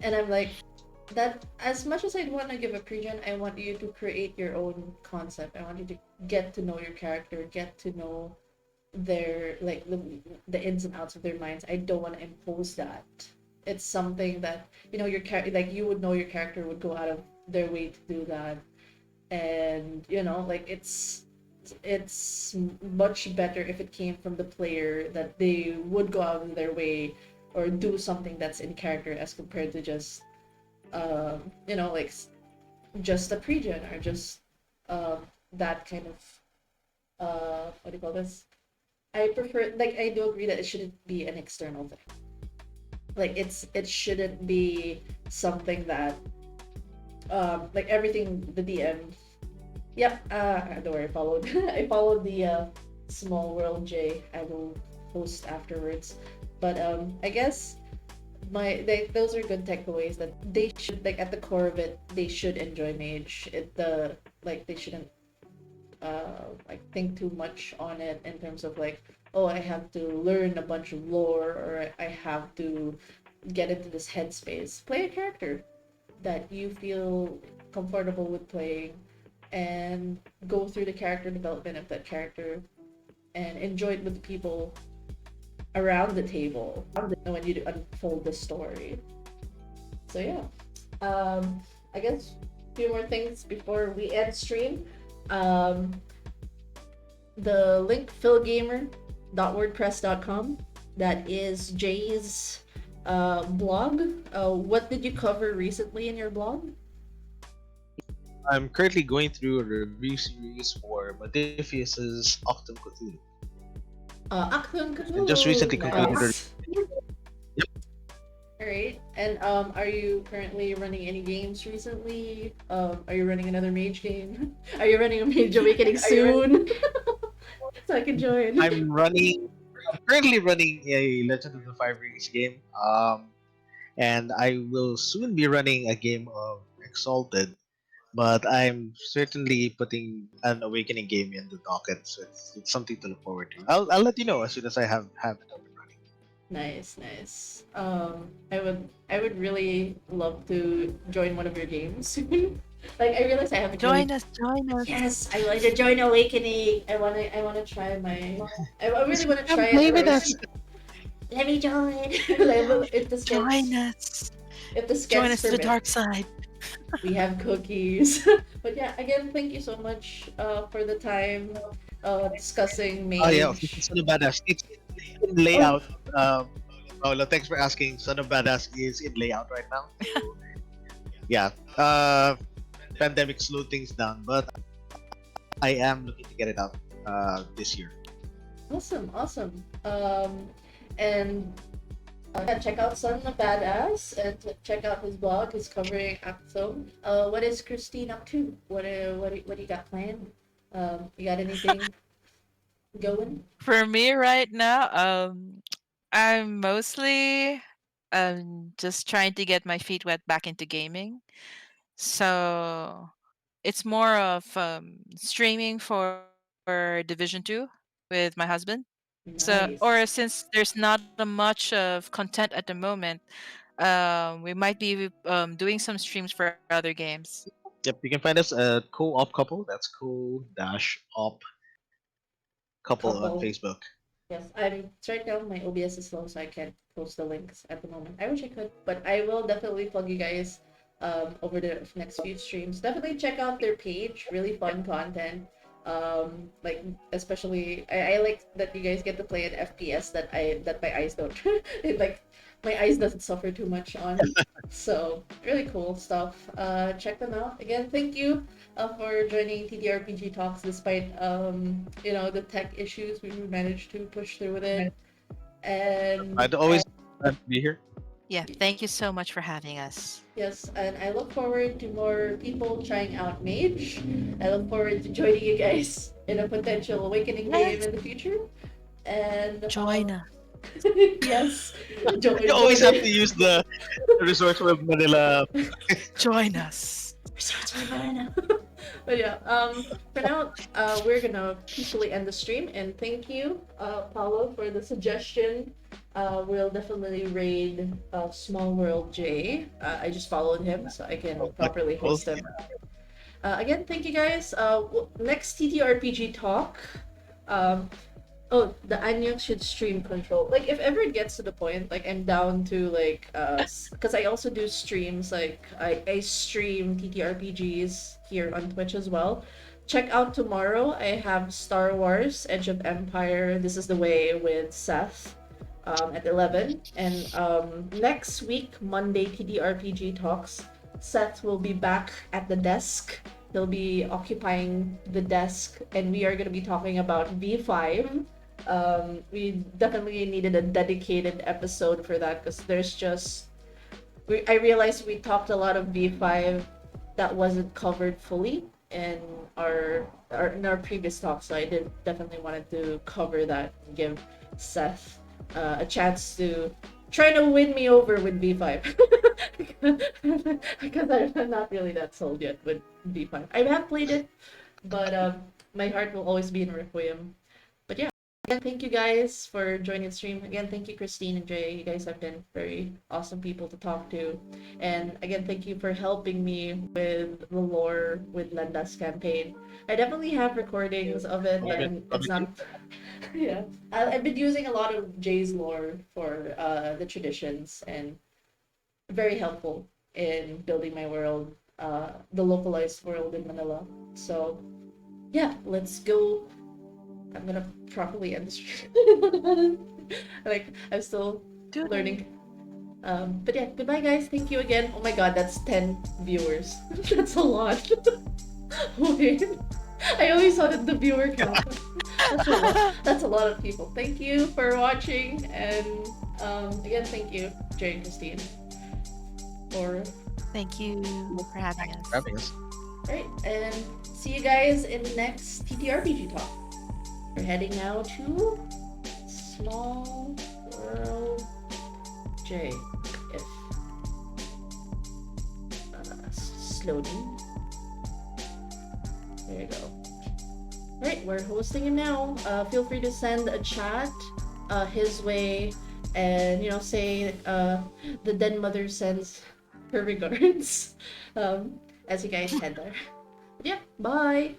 and I'm like, that as much as I want to give a pre-gen, I want you to create your own concept. I want you to get to know your character, get to know their, like, the ins and outs of their minds. I don't want to impose that. It's something that, your character, like, you would know your character would go out of their way to do that. And like, it's much better if it came from the player, that they would go out of their way or do something that's in character, as compared to just like, just a pregen, or just that kind of, what do you call this? I prefer, like, I do agree that it shouldn't be an external thing. Like, it shouldn't be something that, like, everything the DM. Yep. Don't worry. I followed. I followed the Small World J. I will post afterwards. But I guess those are good takeaways, that they should, like, at the core of it, they should enjoy Mage. They shouldn't like, think too much on it, in terms of, like, oh, I have to learn a bunch of lore, or I have to get into this headspace. Play a character that you feel comfortable with playing, and go through the character development of that character, and enjoy it with the people around the table when you unfold the story. So yeah, I guess a few more things before we end stream. The link, philgamer.wordpress.com, that is Jay's blog. What did you cover recently in your blog? I'm currently going through a review series for Modifius's Octum Cthulhu. Actum And just recently Cthulhu. concluded. Nice. Yep. All right. And are you currently running any games recently? Are you running another Mage game? Are you running a Mage Awakening soon? So I can join. I'm currently running a Legend of the Five Rings game. And I will soon be running a game of Exalted. But I'm certainly putting an Awakening game in the docket, so it's something to look forward to. I'll let you know as soon as I have it up and running. Nice, nice. I would really love to join one of your games. Like, I realize I haven't Join really... us, join us. Yes, I want to join Awakening. I wanna try my... I really want to Come try play it with first. us. Let me join. Like, if the Join skits, us. if the Join skits us to the permit, dark side. we have cookies. But yeah, again, thank you so much for the time discussing Oh yeah, okay. Mage. Son of Badass. It's in layout. Paolo, thanks for asking. Son of Badass is in layout right now. So, yeah. Pandemic slowed things down, but I am looking to get it out this year. Awesome, awesome. And yeah, check out Son of Badass, and check out his blog. He's covering Actum. What is Christine up to? What do you got planned? You got anything going? For me right now, I'm mostly just trying to get my feet wet back into gaming. So it's more of streaming for Division 2 with my husband. So, or Nice. since there's not a much of content at the moment, we might be doing some streams for other games. Yep, you can find us at Co-op Couple. That's co-op couple on Couple. Facebook. Yes, I'm right now. My OBS is slow, so I can't post the links at the moment. I wish I could, but I will definitely plug you guys over the next few streams. Definitely check out their page. Really fun content. Like, especially, I like that you guys get to play an FPS that my eyes don't. Like, my eyes doesn't suffer too much on. So really cool stuff. Check them out. Again, thank you for joining TDRPG Talks, despite the tech issues. We managed to push through with it. And I'd always glad to be here. Yeah, thank you so much for having us. yes, and I look forward to more people trying out Mage. I look forward to joining you guys in a potential Awakening game Yes. in the future. And Join us. yes, You join always have to the use the Resort World Manila. Join us. But yeah, for now, we're gonna peacefully end the stream, and thank you, Paulo, for the suggestion. We'll definitely raid Small World J. I just followed him so I can properly Well, host him. Again, thank you guys. Next TTRPG talk. Um, Oh, the Anyang should stream control. Like, if ever it gets to the point, like, I'm down to, like, because I also do streams, like, I stream TTRPGs here on Twitch as well. Check out tomorrow. I have Star Wars Edge of Empire. This is the Way with Seth at 11. And next week, Monday, TTRPG Talks. Seth will be back at the desk. He'll be occupying the desk, and we are going to be talking about V5. We definitely needed a dedicated episode for that because there's just I realized we talked a lot of V5 that wasn't covered fully in our previous talk, so I did definitely wanted to cover that and give Seth a chance to try to win me over with V5 because I'm not really that sold yet with V5. I have played it, but my heart will always be in Requiem. But yeah. Again, thank you guys for joining the stream. Again, thank you, Christine and Jay. You guys have been very awesome people to talk to. And again, thank you for helping me with the lore with Landa's campaign. I definitely have recordings of it, but it's not. Yeah, I've been using a lot of Jay's lore for the traditions and very helpful in building my world, the localized world in Manila. So, yeah, let's go. I'm gonna properly end the stream. Like, I'm still Do it. learning. But yeah, goodbye guys. Thank you again. Oh my god, that's 10 viewers. That's a lot. Wait, I only saw the viewer count. That's a lot. That's a lot of people. Thank you for watching, and again, thank you, Jay and Christine, for Thank you for having us. having us. right. And see you guys in the next TTRPG talk. We're heading now to Small World J. If slowly. There you go. Alright, we're hosting him now. Feel free to send a chat his way and, say the DenMother sends her regards as you guys head there. But yeah, bye!